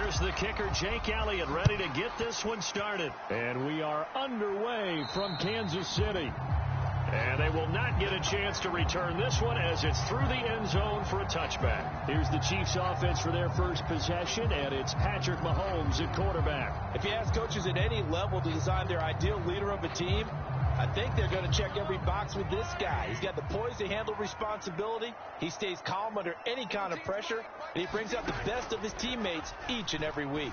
Here's the kicker, Jake Elliott, ready to get this one started. And we are underway from Kansas City. And they will not get a chance to return this one as it's through the end zone for a touchback. Here's the Chiefs offense for their first possession, and it's Patrick Mahomes at quarterback. If you ask coaches at any level to design their ideal leader of a team, I think they're going to check every box with this guy. He's got the poise to handle responsibility. He stays calm under any kind of pressure, and he brings out the best of his teammates each and every week.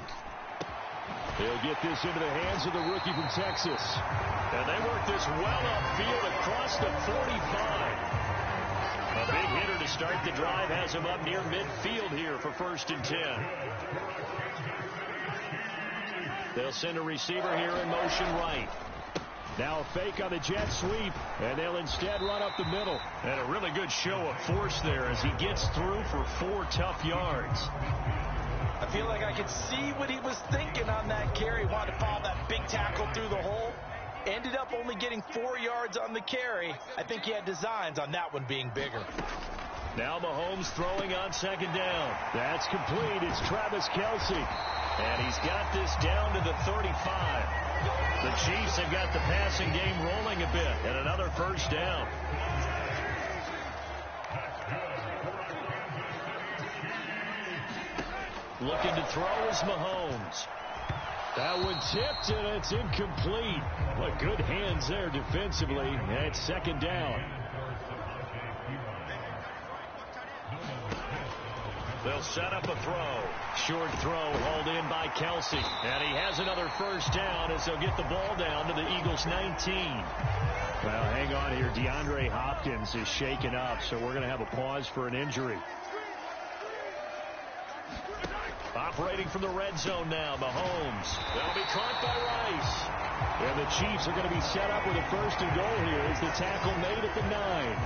They'll get this into the hands of the rookie from Texas. And they work this well upfield across the 45. A big hitter to start the drive has him up near midfield here for 1st and 10. They'll send a receiver here in motion right. Now a fake on the jet sweep, and they'll instead run up the middle. And a really good show of force there as he gets through for 4 tough yards. I feel like I could see what he was thinking on that carry. Wanted to follow that big tackle through the hole. Ended up only getting 4 yards on the carry. I think he had designs on that one being bigger. Now Mahomes throwing on 2nd down. That's complete. It's Travis Kelce. And he's got this down to the 35. The Chiefs have got the passing game rolling a bit. And another 1st down. Looking to throw is Mahomes. That one tipped, and it's incomplete. But good hands there defensively. And it's 2nd down. They'll set up a throw. Short throw hauled in by Kelce. And he has another 1st down as they'll get the ball down to the Eagles' 19. Well, hang on here. DeAndre Hopkins is shaken up, so we're going to have a pause for an injury. Operating from the red zone now, Mahomes. That'll be caught by Rice. And the Chiefs are going to be set up with a 1st and goal here as the tackle made at the 9.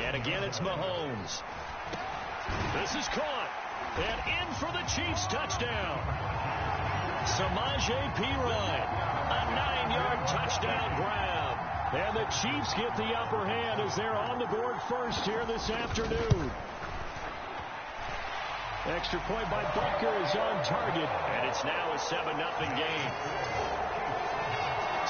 And again, it's Mahomes. This is caught. And in for the Chiefs touchdown. Samaje Perine. A 9-yard touchdown grab. And the Chiefs get the upper hand as they're on the board first here this afternoon. Extra point by Butker is on target. And it's now a 7-0 game.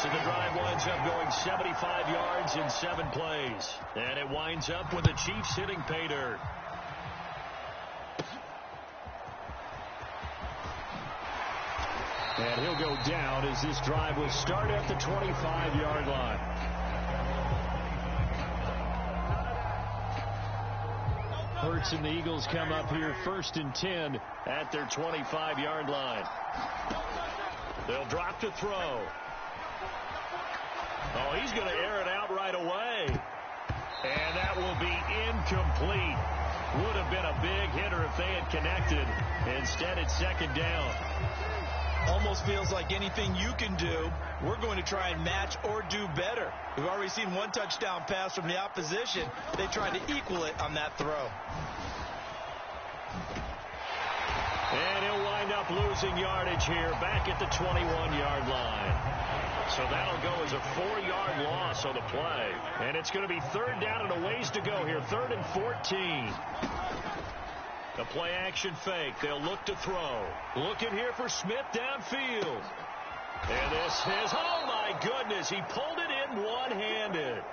So the drive winds up going 75 yards in 7 plays. And it winds up with the Chiefs hitting pay dirt. And he'll go down as this drive will start at the 25-yard line. Hurts and the Eagles come up here 1st and 10 at their 25-yard line. They'll drop to throw. Oh, he's going to air it out right away. And that will be incomplete. Would have been a big hitter if they had connected. Instead, it's 2nd down. Almost feels like anything you can do, we're going to try and match or do better. We've already seen 1 touchdown pass from the opposition. They tried to equal it on that throw. And he'll wind up losing yardage here back at the 21-yard line. So that'll go as a 4-yard loss on the play. And it's going to be 3rd down and a ways to go here. 3rd and 14. A play-action fake. They'll look to throw. Looking here for Smith downfield. And this is, oh my goodness, he pulled it in one-handed.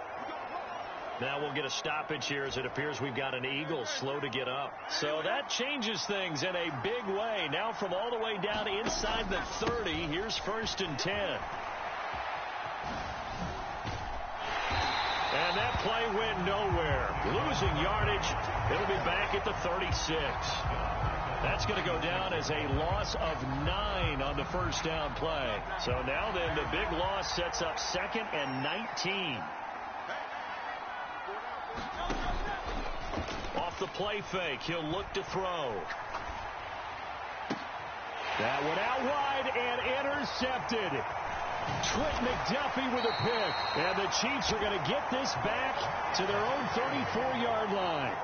Now we'll get a stoppage here as it appears we've got an Eagle slow to get up. So that changes things in a big way. Now from all the way down inside the 30, here's 1st and 10. And that play went nowhere. Losing yardage. It'll be back at the 36. That's going to go down as a loss of 9 on the 1st down play. So now then the big loss sets up 2nd and 19. Off the play fake, he'll look to throw. That one out wide and intercepted. Trent McDuffie with a pick. And the Chiefs are going to get this back to their own 34-yard line.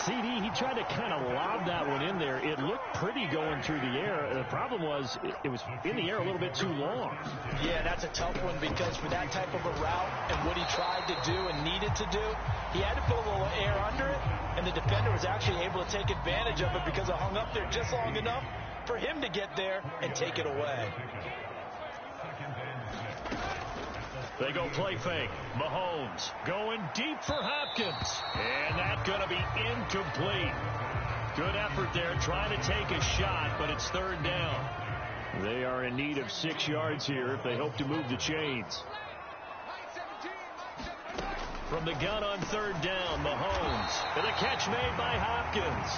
CD, he tried to kind of lob that one in there. It looked pretty going through the air. The problem was it was in the air a little bit too long. Yeah, that's a tough one because for that type of a route and what he tried to do and needed to do, he had to put a little air under it, and the defender was actually able to take advantage of it because it hung up there just long enough for him to get there and take it away. They go play fake. Mahomes going deep for Hopkins. And that's going to be incomplete. Good effort there trying to take a shot, but it's third down. They are in need of 6 yards here if they hope to move the chains. From the gun on third down, Mahomes. And a catch made by Hopkins.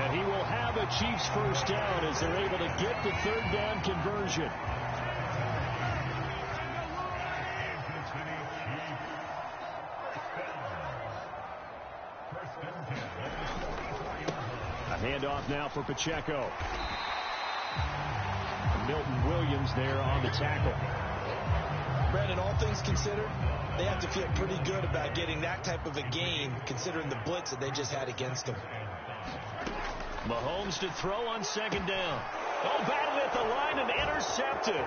And he will have a Chiefs first down as they're able to get the third down conversion. Handoff now for Pacheco. Milton Williams there on the tackle. Brandon, all things considered, they have to feel pretty good about getting that type of a gain considering the blitz that they just had against them. Mahomes to throw on second down. Oh, batted at the line and intercepted.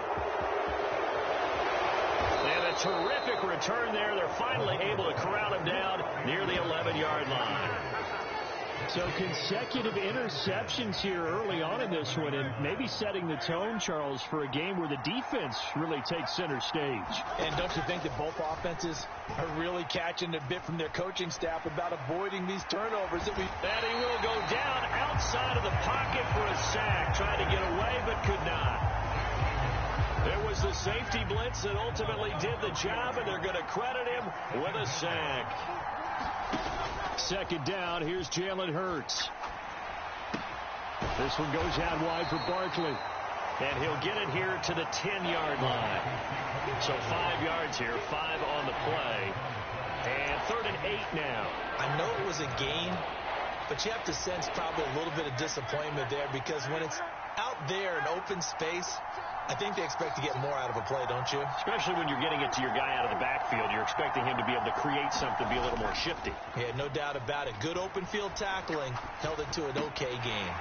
And a terrific return there. They're finally able to corral him down near the 11-yard line. So consecutive interceptions here early on in this one, and maybe setting the tone, Charles, for a game where the defense really takes center stage. And don't you think that both offenses are really catching a bit from their coaching staff about avoiding these turnovers? And he will go down outside of the pocket for a sack. Tried to get away, but could not. There was the safety blitz that ultimately did the job, and they're going to credit him with a sack. Second down, here's Jalen Hurts. This one goes out wide for Barkley. And he'll get it here to the 10-yard line. So 5 yards here, 5 on the play. And 3rd and 8 now. I know it was a gain, but you have to sense probably a little bit of disappointment there because when it's out there in open space, I think they expect to get more out of a play, don't you? Especially when you're getting it to your guy out of the backfield. You're expecting him to be able to create something, be a little more shifty. Yeah, no doubt about it. Good open field tackling held it to an okay game.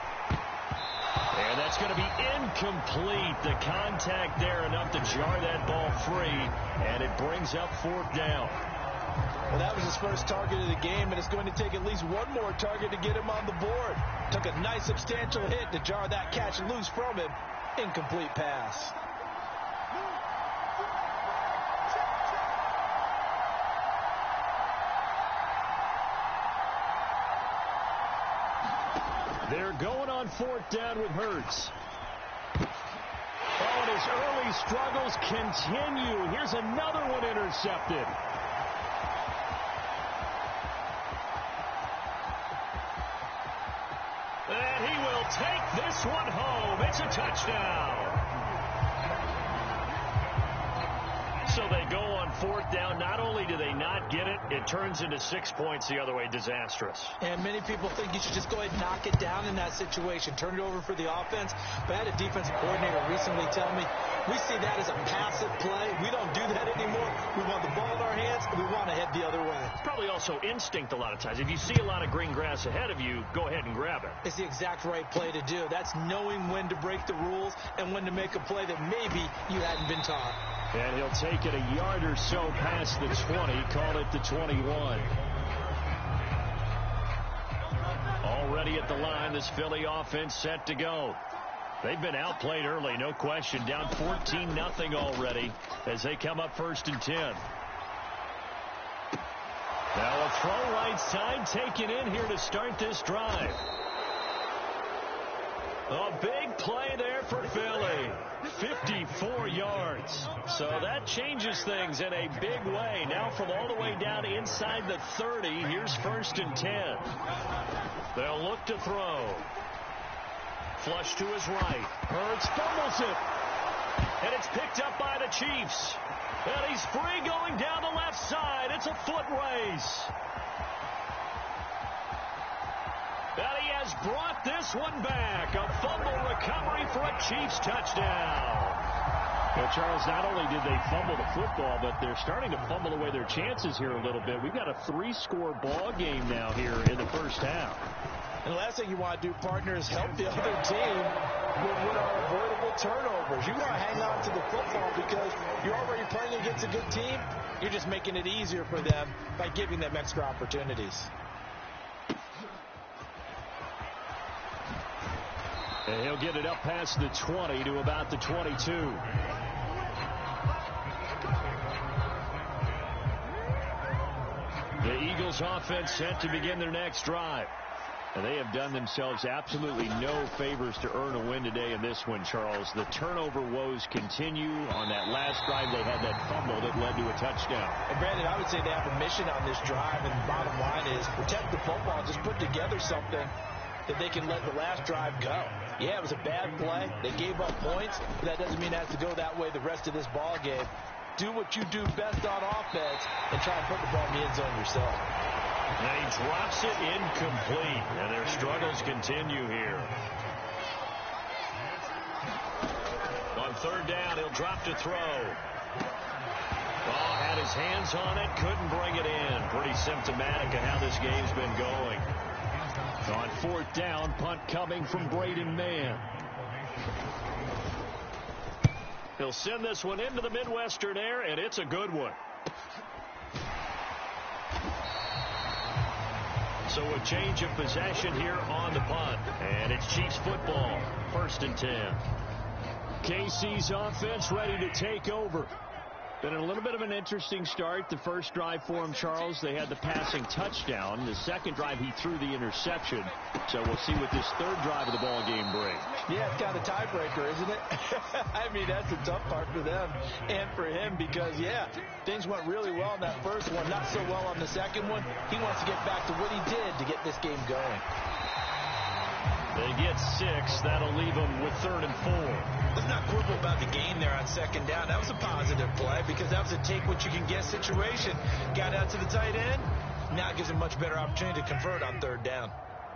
And that's going to be incomplete. The contact there enough to jar that ball free, and it brings up 4th down. Well, that was his first target of the game, and it's going to take at least one more target to get him on the board. Took a nice substantial hit to jar that catch loose from him. Incomplete pass. They're going on 4th down with Hurts. Oh, and his early struggles continue. Here's another one intercepted. And he will take this one home. It's a touchdown. So they go on 4th down. Not only do they not get it, it turns into 6 points the other way. Disastrous. And many people think you should just go ahead and knock it down in that situation. Turn it over for the offense. But I had a defensive coordinator recently tell me, we see that as a passive play. We don't do that anymore. We want the ball in our hands, and we want to head the other way. It's probably also instinct a lot of times. If you see a lot of green grass ahead of you, go ahead and grab it. It's the exact right play to do. That's knowing when to break the rules and when to make a play that maybe you hadn't been taught. And he'll take it a yard or so past the 20, call it the 21. Already at the line, this Philly offense set to go. They've been outplayed early, no question. Down 14-0 already as they come up 1st and 10. Now a throw right side taken in here to start this drive. A big play there for Philly. 54 yards. So that changes things in a big way. Now from all the way down inside the 30, here's 1st and 10. They'll look to throw. Flush to his right. Hurts fumbles it. And it's picked up by the Chiefs. And he's free going down the left side. It's a foot race. And he has brought this one back. A fumble recovery for a Chiefs touchdown. Well, Charles, not only did they fumble the football, but they're starting to fumble away their chances here a little bit. We've got a 3-score ball game now here in the first half. And the last thing you want to do, partner, is help the other team with what are avoidable turnovers. You want to hang on to the football because you're already playing against a good team. You're just making it easier for them by giving them extra opportunities. And he'll get it up past the 20 to about the 22. The Eagles offense set to begin their next drive. And they have done themselves absolutely no favors to earn a win today in this one, Charles. The turnover woes continue. On that last drive, they had that fumble that led to a touchdown. And Brandon, I would say they have a mission on this drive, and the bottom line is protect the football. Just put together something that they can let the last drive go. Yeah, it was a bad play. They gave up points, but that doesn't mean it has to go that way the rest of this ball game. Do what you do best on offense and try and put the ball in the end zone yourself. And he drops it incomplete, and their struggles continue here. On third down, he'll drop to throw. Oh, had his hands on it, couldn't bring it in. Pretty symptomatic of how this game's been going. On fourth down, punt coming from Braden Mann. He'll send this one into the Midwestern air, and it's a good one. So a change of possession here on the punt. And it's Chiefs football. 1st and 10. KC's offense ready to take over. Been a little bit of an interesting start. The first drive for him, Charles, they had the passing touchdown. The second drive, he threw the interception. So we'll see what this third drive of the ball game brings. Yeah, it's kind of a tiebreaker, isn't it? I mean, that's the tough part for them and for him because, yeah, things went really well in that first one, not so well on the second one. He wants to get back to what he did to get this game going. They get 6. That'll leave them with 3rd and 4. Let's not quibble about the gain there on second down. That was a positive play because that was a take-what-you-can-get situation. Got out to the tight end. Now it gives him a much better opportunity to convert on third down.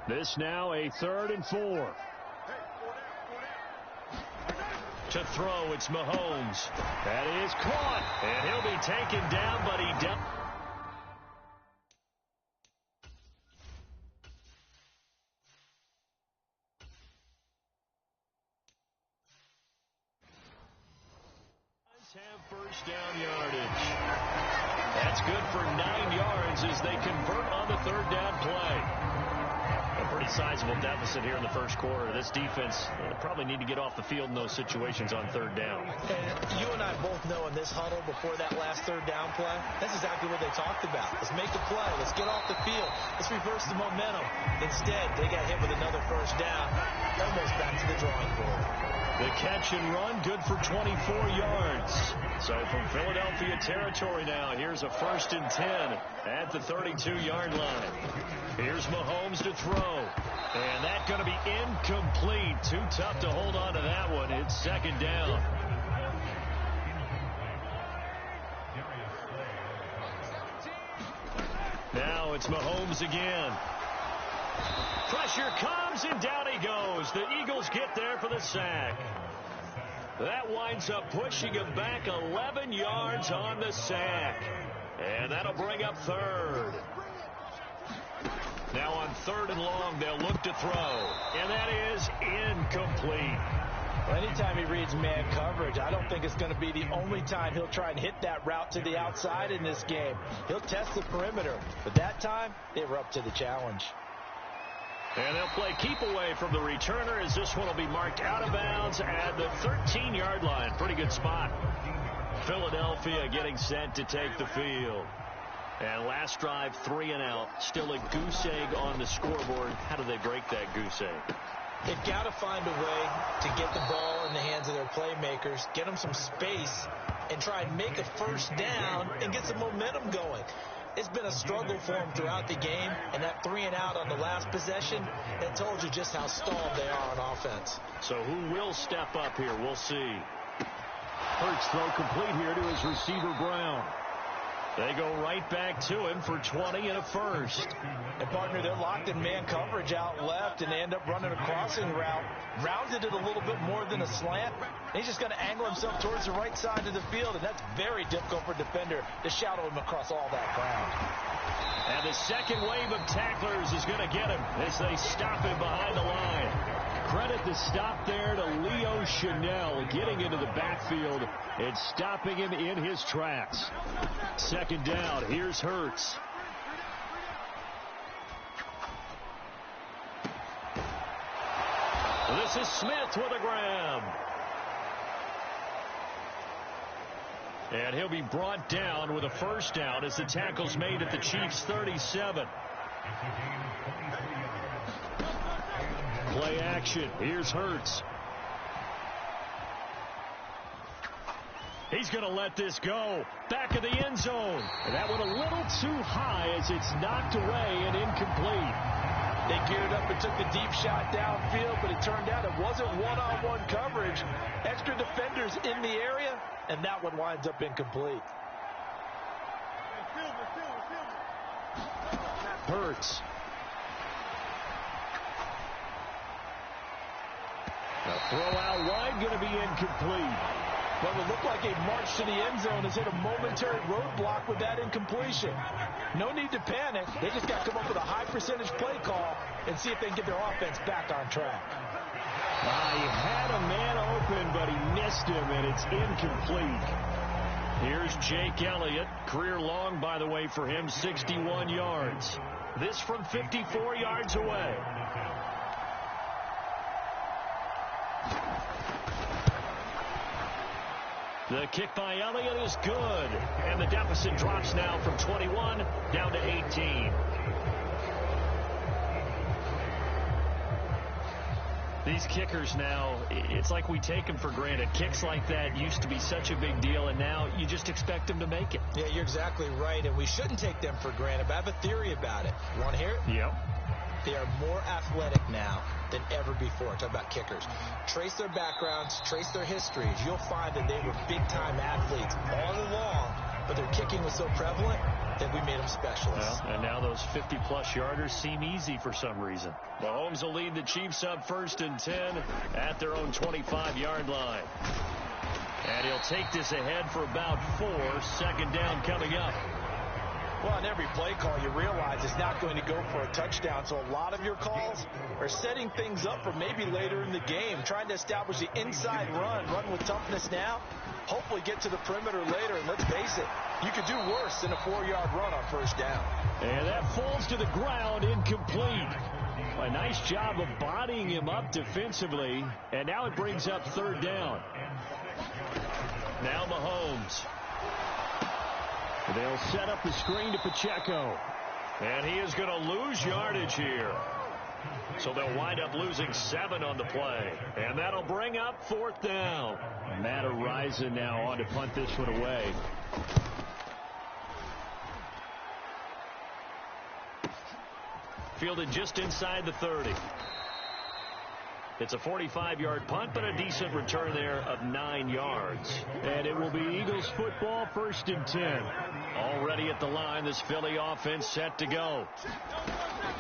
This now a 3rd and 4. To throw, it's Mahomes. That is caught. And he'll be taken down, but he does. Have first down yardage. That's good for 9 yards as they convert on the third down play. A pretty sizable deficit here in the first quarter. This defense probably need to get off the field in those situations on third down. And you and I both know in this huddle before that last third down play, that's exactly what they talked about. Let's make a play. Let's get off the field. Let's reverse the momentum. Instead, they got hit with another first down, almost back to the drawing board. The catch and run, good for 24 yards. So from Philadelphia territory now, here's a 1st and 10 at the 32-yard line. Here's Mahomes to throw. And that's going to be incomplete. Too tough to hold on to that one. It's 2nd down. Now it's Mahomes again. Pressure comes, and down he goes. The Eagles get there for the sack. That winds up pushing him back 11 yards on the sack. And that'll bring up 3rd. Now on 3rd and long, they'll look to throw. And that is incomplete. Well, anytime he reads man coverage, I don't think it's going to be the only time he'll try and hit that route to the outside in this game. He'll test the perimeter. But that time, they were up to the challenge. And they'll play keep away from the returner as this one will be marked out of bounds at the 13-yard line. Pretty good spot. Philadelphia getting set to take the field. And last drive, 3 and out. Still a goose egg on the scoreboard. How do they break that goose egg? They've got to find a way to get the ball in the hands of their playmakers, get them some space, and try and make a first down and get some momentum going. It's been a struggle for them throughout the game, and that 3 and out on the last possession, that told you just how stalled they are on offense. So who will step up here? We'll see. Hurts throw complete here to his receiver, Brown. They go right back to him for 20 and a first. And, partner, they're locked in man coverage out left, and they end up running a crossing route. Rounded it a little bit more than a slant. He's just going to angle himself towards the right side of the field, and that's very difficult for a defender to shadow him across all that ground. And the second wave of tacklers is going to get him as they stop him behind the line. Credit the stop there to Leo Chanel, getting into the backfield and stopping him in his tracks. Second down, here's Hurts. This is Smith with a grab. And he'll be brought down with a first down as the tackle's made at the Chiefs' 37. Play action. Here's Hurts. He's going to let this go. Back of the end zone. And that went a little too high as it's knocked away and incomplete. They geared up and took the deep shot downfield, but it turned out it wasn't one-on-one coverage. Extra defenders in the area, and that one winds up incomplete. Hurts. The throw out wide going to be incomplete. What would look like a march to the end zone has hit a momentary roadblock with that incompletion. No need to panic. They just got to come up with a high percentage play call and see if they can get their offense back on track. He had a man open, but he missed him, and it's incomplete. Here's Jake Elliott. Career long, by the way, for him, 61 yards. This from 54 yards away. The kick by Elliott is good. And the deficit drops now from 21 down to 18. These kickers now, it's like we take them for granted. Kicks like that used to be such a big deal, and now you just expect them to make it. Yeah, you're exactly right, and we shouldn't take them for granted, but I have a theory about it. You want to hear it? Yep. They are more athletic now than ever before. Talk about kickers. Trace their backgrounds, trace their histories. You'll find that they were big-time athletes all along, but their kicking was so prevalent that we made them specialists. Well, and now those 50-plus yarders seem easy for some reason. Mahomes will lead the Chiefs up 1st and 10 at their own 25-yard line. And he'll take this ahead for about 4. Second down coming up. Well, in every play call, you realize it's not going to go for a touchdown. So a lot of your calls are setting things up for maybe later in the game, trying to establish the inside run with toughness now, hopefully get to the perimeter later. And let's face it, you could do worse than a 4-yard run on first down. And that falls to the ground, incomplete. A nice job of bodying him up defensively. And now it brings up third down. Now Mahomes. They'll set up the screen to Pacheco. And he is going to lose yardage here. So they'll wind up losing 7 on the play. And that'll bring up 4th down. Matt Ariza now on to punt this one away. Fielded just inside the 30. It's a 45-yard punt, but a decent return there of 9 yards. And it will be Eagles football, 1st and 10. Already at the line, this Philly offense set to go.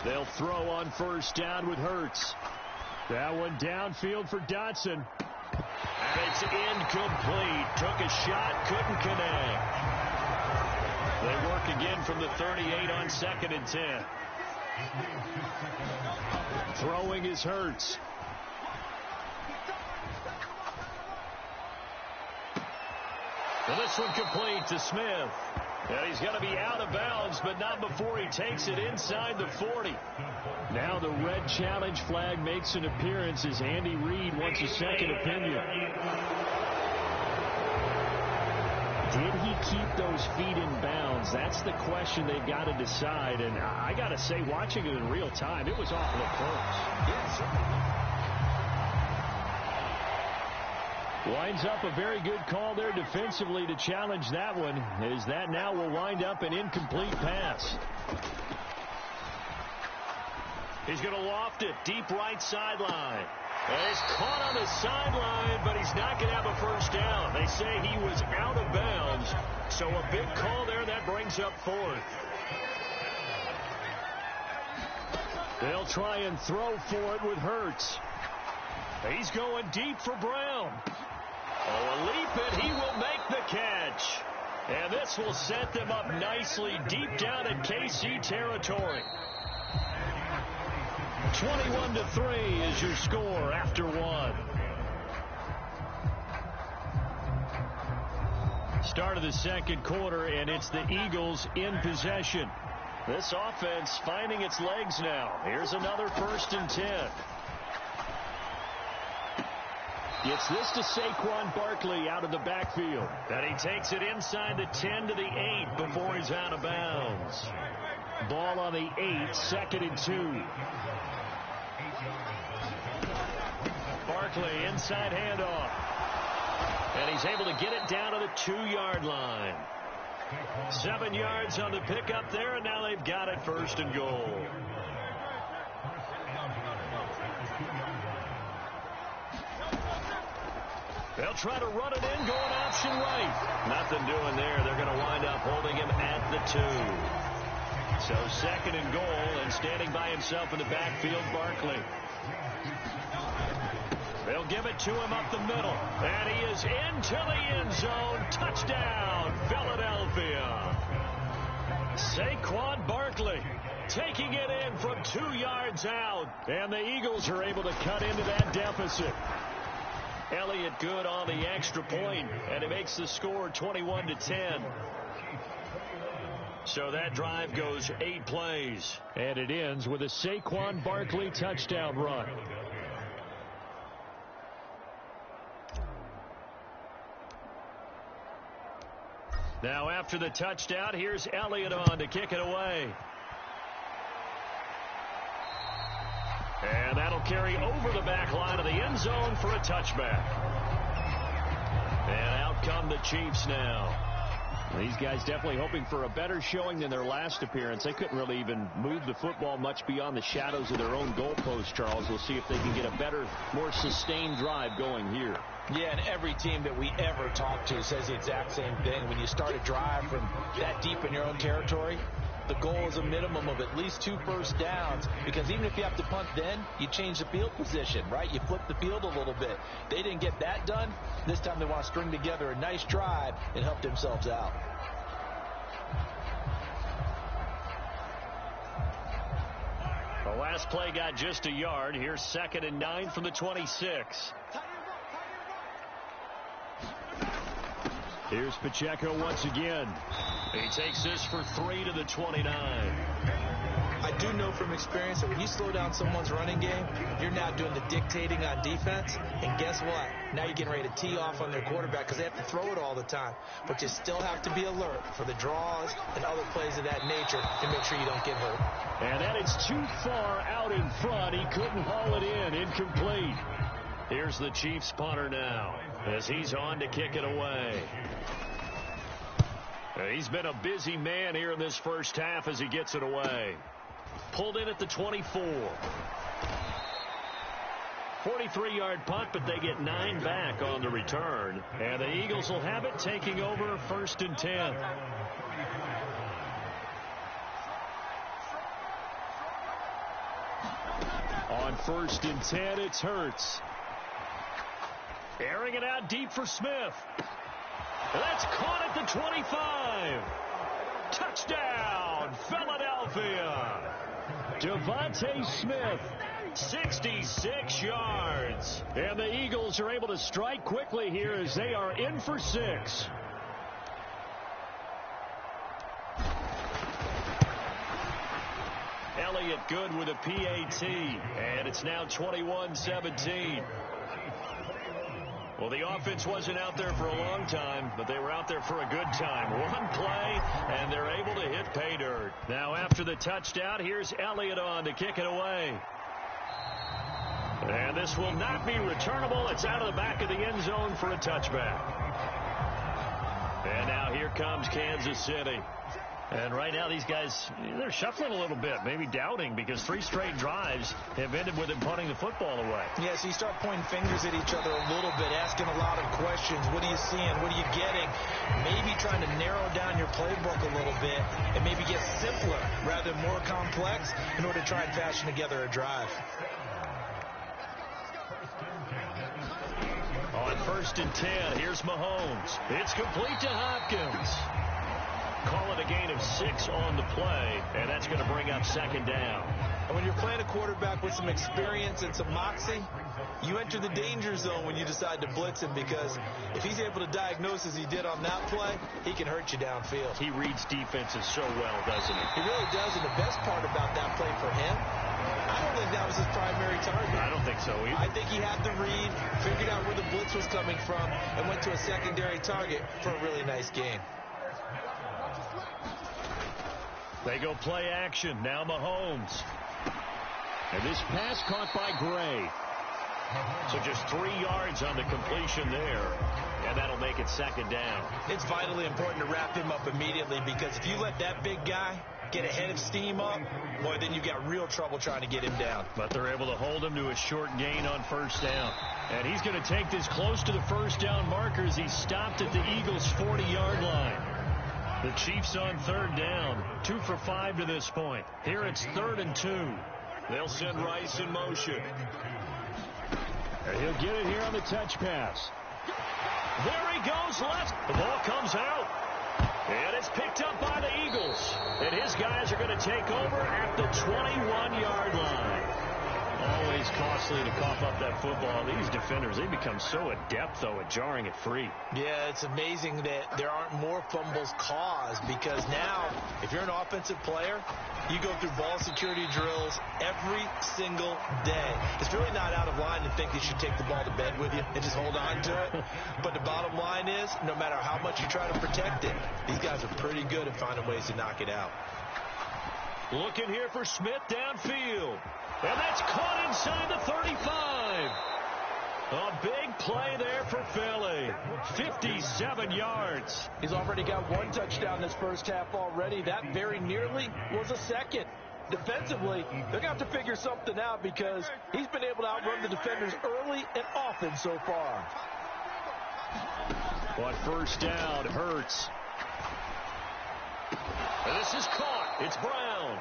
They'll throw on first down with Hurts. That one downfield for Dotson. And it's incomplete. Took a shot, couldn't connect. They work again from the 38 on 2nd and 10. Throwing is Hurts. Well, this one complete to Smith. And he's going to be out of bounds, but not before he takes it inside the 40. Now the red challenge flag makes an appearance as Andy Reid wants a second opinion. Did he keep those feet in bounds? That's the question they've got to decide. And I got to say, watching it in real time, it was awful close. Yes. Winds up a very good call there defensively to challenge that one, as that now will wind up an incomplete pass. He's going to loft it deep right sideline. And he's caught on the sideline, but he's not going to have a first down. They say he was out of bounds, so a big call there. That brings up fourth. They'll try and throw for it with Hurts. He's going deep for Brown. Oh, a leap, and he will make the catch. And this will set them up nicely deep down in KC territory. 21-3 is your score after one. Start of the second quarter, and it's the Eagles in possession. This offense finding its legs now. Here's another 1st and 10. Gets this to Saquon Barkley out of the backfield. And he takes it inside the 10 to the 8 before he's out of bounds. Ball on the 8, 2nd and 2. Barkley inside handoff. And he's able to get it down to the 2-yard line. 7 yards on the pickup there, and now they've got it 1st and goal. They'll try to run it in, going option right. Nothing doing there. They're going to wind up holding him at the 2. So 2nd and goal, and standing by himself in the backfield, Barkley. They'll give it to him up the middle. And he is into the end zone. Touchdown, Philadelphia. Saquon Barkley taking it in from 2 yards out. And the Eagles are able to cut into that deficit. Elliott good on the extra point, and it makes the score 21-10. So that drive goes 8 plays. And it ends with a Saquon Barkley touchdown run. Now after the touchdown, here's Elliott on to kick it away. And that'll carry over the back line of the end zone for a touchback. And out come the Chiefs now. These guys definitely hoping for a better showing than their last appearance. They couldn't really even move the football much beyond the shadows of their own goalpost, Charles. We'll see if they can get a better, more sustained drive going here. Yeah, and every team that we ever talk to says the exact same thing. When you start a drive from that deep in your own territory, the goal is a minimum of at least 2 first downs, because even if you have to punt then, you change the field position, right? You flip the field a little bit. They didn't get that done. This time they want to string together a nice drive and help themselves out. The last play got just a yard. Here's 2nd and 9 from the 26. Here's Pacheco once again. He takes this for 3 to the 29. I do know from experience that when you slow down someone's running game, you're now doing the dictating on defense. And guess what? Now you're getting ready to tee off on their quarterback because they have to throw it all the time. But you still have to be alert for the draws and other plays of that nature to make sure you don't get hurt. And that is too far out in front. He couldn't haul it in. Incomplete. Here's the Chiefs punter now as he's on to kick it away. He's been a busy man here in this first half as he gets it away. Pulled in at the 24. 43-yard punt, but they get 9 back on the return. And the Eagles will have it, taking over 1st and 10. On 1st and 10, it's Hurts. Airing it out deep for Smith. That's caught at the 25. Touchdown, Philadelphia. Devontae Smith. 66 yards. And the Eagles are able to strike quickly here as they are in for 6. Elliott good with a PAT. And it's now 21-17. Well, the offense wasn't out there for a long time, but they were out there for a good time. One play, and they're able to hit pay dirt. Now, after the touchdown, here's Elliott on to kick it away. And this will not be returnable. It's out of the back of the end zone for a touchback. And now here comes Kansas City. And right now, these guys, they're shuffling a little bit, maybe doubting, because 3 straight drives have ended with him punting the football away. Yeah, so you start pointing fingers at each other a little bit, asking a lot of questions. What are you seeing? What are you getting? Maybe trying to narrow down your playbook a little bit and maybe get simpler rather than more complex in order to try and fashion together a drive. On 1st and 10, here's Mahomes. It's complete to Hopkins. Call it a gain of 6 on the play, and that's going to bring up 2nd down. And when you're playing a quarterback with some experience and some moxie, you enter the danger zone when you decide to blitz him, because if he's able to diagnose as he did on that play, he can hurt you downfield. He reads defenses so well, doesn't he? He really does, and the best part about that play for him, I don't think that was his primary target. I don't think so either. I think he had the read, figured out where the blitz was coming from, and went to a secondary target for a really nice gain. They go play action. Now Mahomes. And this pass caught by Gray. So just 3 yards on the completion there. And that'll make it 2nd down. It's vitally important to wrap him up immediately, because if you let that big guy get a head of steam up, boy, then you've got real trouble trying to get him down. But they're able to hold him to a short gain on 1st down. And he's going to take this close to the 1st down marker as he stopped at the Eagles' 40-yard line. The Chiefs on 3rd down, 2 for 5 to this point. Here it's 3rd and 2. They'll send Rice in motion. And he'll get it here on the touch pass. There he goes left. The ball comes out. And it's picked up by the Eagles. And his guys are going to take over at the 21-yard line. Always costly to cough up that football. These defenders, they become so adept, though, at jarring it free. Yeah, it's amazing that there aren't more fumbles caused, because now, if you're an offensive player, you go through ball security drills every single day. It's really not out of line to think you should take the ball to bed with you and just hold on to it. But the bottom line is, no matter how much you try to protect it, these guys are pretty good at finding ways to knock it out. Looking here for Smith downfield. And that's caught inside the 35. A big play there for Philly. 57 yards. He's already got 1 touchdown this first half already. That very nearly was a second. Defensively, they're going to have to figure something out, because he's been able to outrun the defenders early and often so far. On 1st down, Hurts. And this is caught. It's Brown.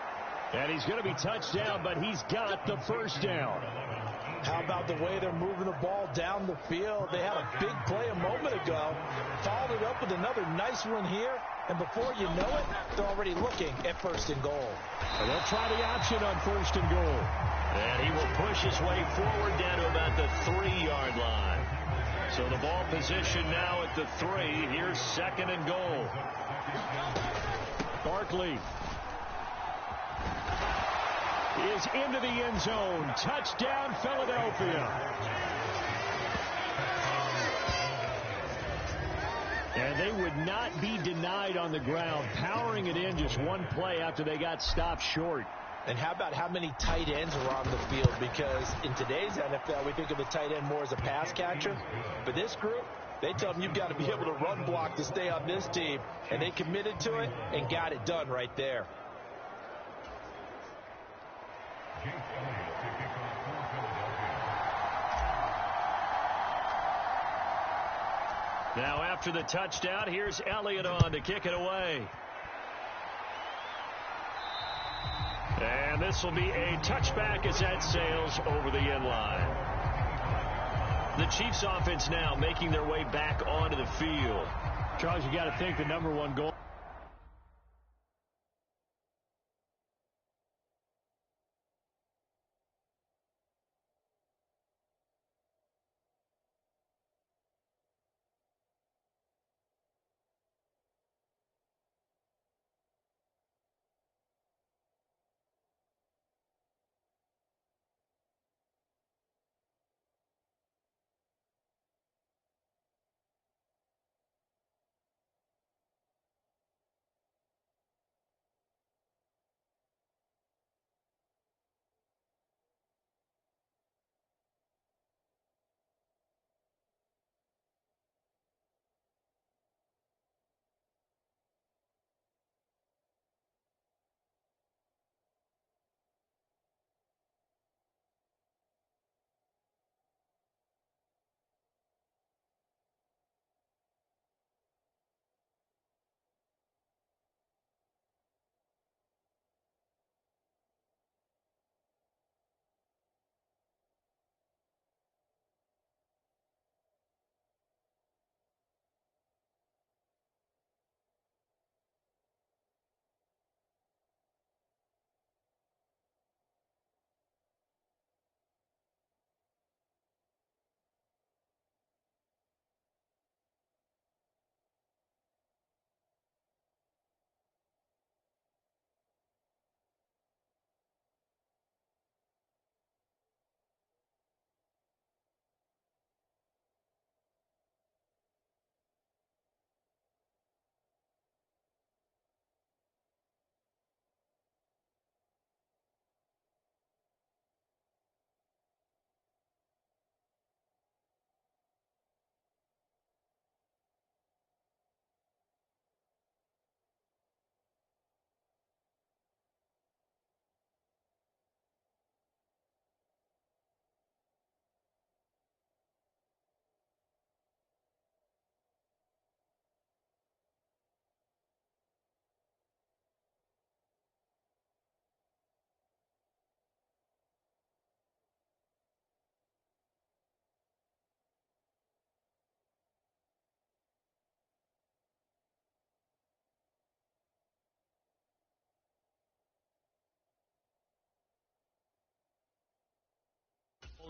And he's going to be touched down, but he's got the 1st down. How about the way they're moving the ball down the field? They had a big play a moment ago, followed it up with another nice one here, and before you know it, they're already looking at 1st and goal. And they'll try the option on 1st and goal. And he will push his way forward down to about the 3-yard line. So the ball position now at the 3. Here's 2nd and goal. Barkley is into the end zone. Touchdown, Philadelphia. And they would not be denied on the ground, powering it in just 1 play after they got stopped short. And how about how many tight ends are on the field? Because in today's NFL, we think of the tight end more as a pass catcher. But this group, they tell them you've got to be able to run block to stay on this team. And they committed to it and got it done right there. Now after the touchdown, here's Elliott on to kick it away. And this will be a touchback as that sails over the end line. The Chiefs offense now making their way back onto the field. Charles, you got to think the #1 goal.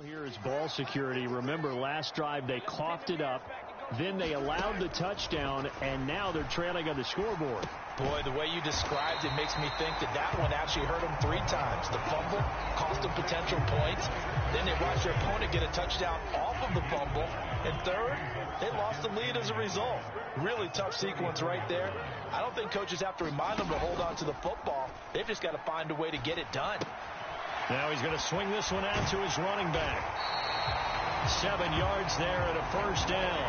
Here is ball security. Remember, last drive they coughed it up. Then they allowed the touchdown, and now they're trailing on the scoreboard. Boy, the way you described it makes me think that that one actually hurt them 3 times. The fumble cost them potential points. Then they watched their opponent get a touchdown off of the fumble. And third, they lost the lead as a result. Really tough sequence right there. I don't think coaches have to remind them to hold on to the football. They've just got to find a way to get it done. Now he's going to swing this one out to his running back. 7 yards there and a first down.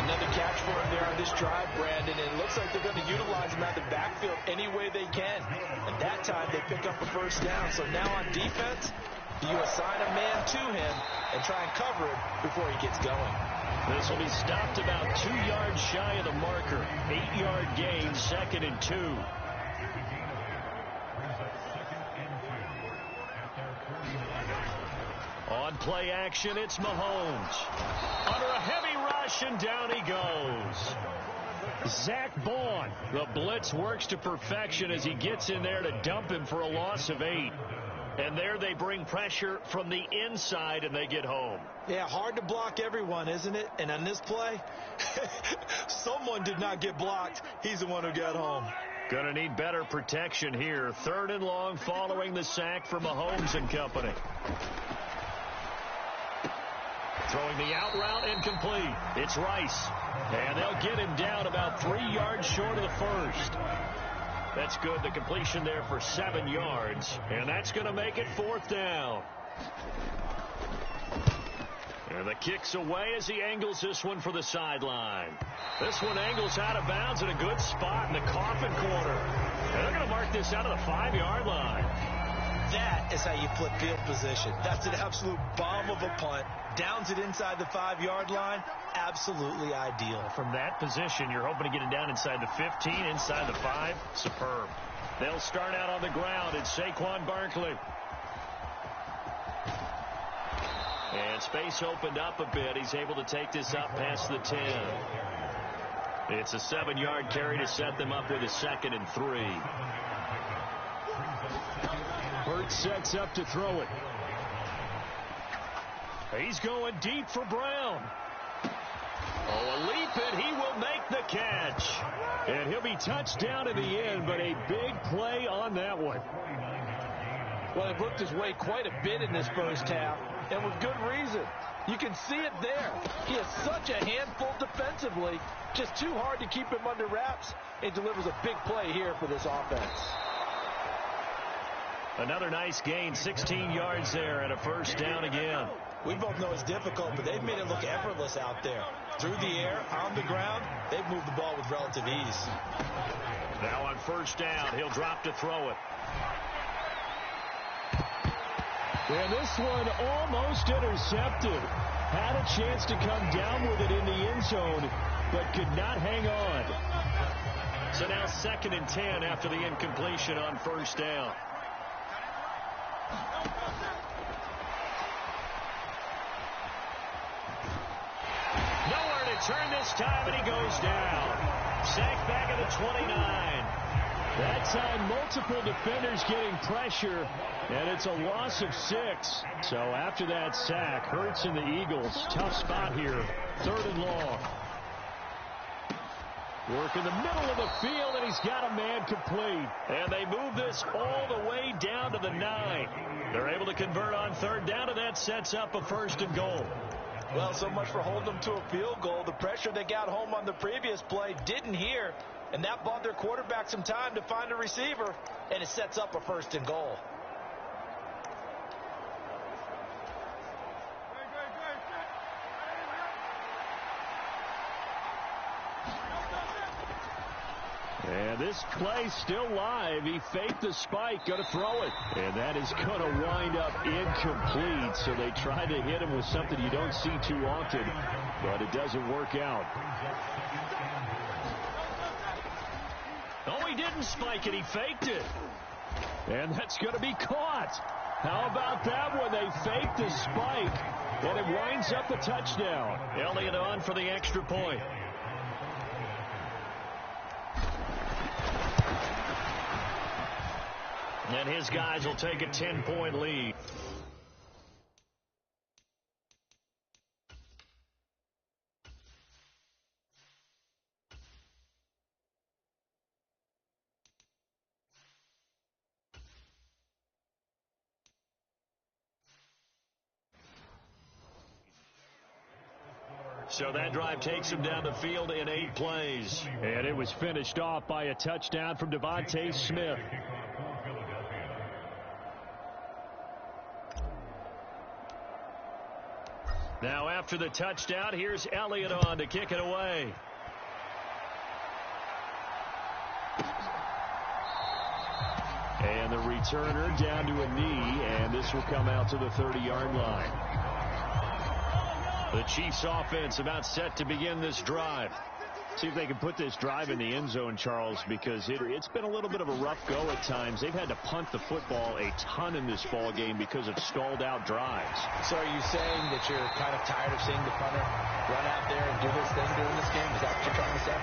Another catch for him there on this drive, Brandon. And it looks like they're going to utilize him out of the backfield any way they can. At that time, they pick up a first down. So now on defense, you assign a man to him and try and cover him before he gets going. This will be stopped about 2 yards shy of the marker. 8-yard gain, 2nd and 2. On play action, it's Mahomes. Under a heavy rush, and down he goes. Zach Bond. The blitz works to perfection as he gets in there to dump him for a loss of 8. And there they bring pressure from the inside, and they get home. Yeah, hard to block everyone, isn't it? And on this play, someone did not get blocked. He's the one who got home. Gonna need better protection here. 3rd and long following the sack for Mahomes and company. Throwing the out route incomplete. It's Rice. And they'll get him down about 3 yards short of the first. That's good. The completion there for 7 yards. And that's going to make it 4th down. And the kick's away as he angles this one for the sideline. This one angles out of bounds in a good spot in the coffin corner. And they're going to mark this out of the 5-yard line. That is how you flip field position. That's an absolute bomb of a punt. Downs it inside the 5-yard line. Absolutely ideal. From that position, you're hoping to get it down inside the 15, inside the 5. Superb. They'll start out on the ground. It's Saquon Barkley. And space opened up a bit. He's able to take this up past the 10. It's a 7-yard carry to set them up with a 2nd and 3. Hurts sets up to throw it. He's going deep for Brown. Oh, a leap, and he will make the catch. And he'll be touched down in the end, but a big play on that one. Well, he worked his way quite a bit in this first half, and with good reason. You can see it there. He is such a handful defensively. Just too hard to keep him under wraps. It delivers a big play here for this offense. Another nice gain, 16 yards there, and a first down again. We both know it's difficult, but they've made it look effortless out there. Through the air, on the ground, they've moved the ball with relative ease. Now on first down, he'll drop to throw it. And this one almost intercepted. Had a chance to come down with it in the end zone, but could not hang on. So now 2nd and 10 after the incompletion on first down. Nowhere to turn this time, and he goes down. Sacked back at the 29. That time, multiple defenders getting pressure, and it's a loss of 6. So after that sack, Hurts and the Eagles, tough spot here, 3rd and long. Work in the middle of the field, and he's got a man complete. And they move this all the way down to the 9. They're able to convert on 3rd down, and that sets up a 1st and goal. Well, so much for holding them to a field goal. The pressure they got home on the previous play didn't hear, and that bought their quarterback some time to find a receiver, and it sets up a 1st and goal. And this play still live. He faked the spike, going to throw it. And that is going to wind up incomplete. So they try to hit him with something you don't see too often, but it doesn't work out. Oh, he didn't spike it. He faked it. And that's going to be caught. How about that one? They faked the spike, and it winds up a touchdown. Elliott on for the extra point. And his guys will take a 10-point lead. So that drive takes him down the field in 8 plays. And it was finished off by a touchdown from Devontae Smith. Now after the touchdown, here's Elliott on to kick it away. And the returner down to a knee, and this will come out to the 30-yard line. The Chiefs offense about set to begin this drive. See if they can put this drive in the end zone, Charles, because it's been a little bit of a rough go at times. They've had to punt the football a ton in this ball game because of stalled-out drives. So are you saying that you're kind of tired of seeing the punter run out there and do his thing during this game? Is that what you're trying to say?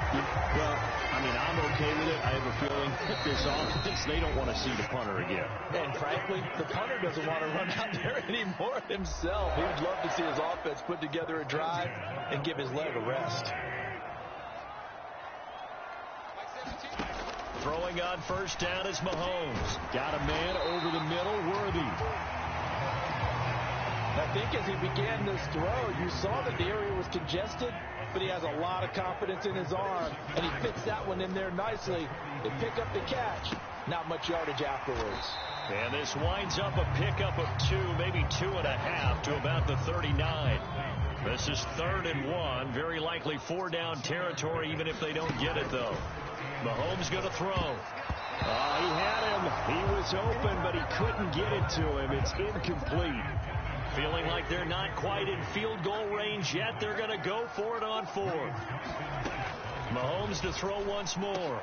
Well, I mean, I'm okay with it. I have a feeling that this offense, they don't want to see the punter again. And frankly, the punter doesn't want to run out there anymore himself. He would love to see his offense put together a drive and give his leg a rest. Throwing on first down is Mahomes. Got a man over the middle, Worthy. I think as he began this throw, you saw that the area was congested, but he has a lot of confidence in his arm, and he fits that one in there nicely. They pick up the catch. Not much yardage afterwards. And this winds up a pickup of 2, maybe 2.5 to about the 39. This is 3rd and 1. Very likely 4-down territory, even if they don't get it, though. Mahomes going to throw. He had him. He was open, but he couldn't get it to him. It's incomplete. Feeling like they're not quite in field goal range yet. They're going to go for it on 4th. Mahomes to throw once more.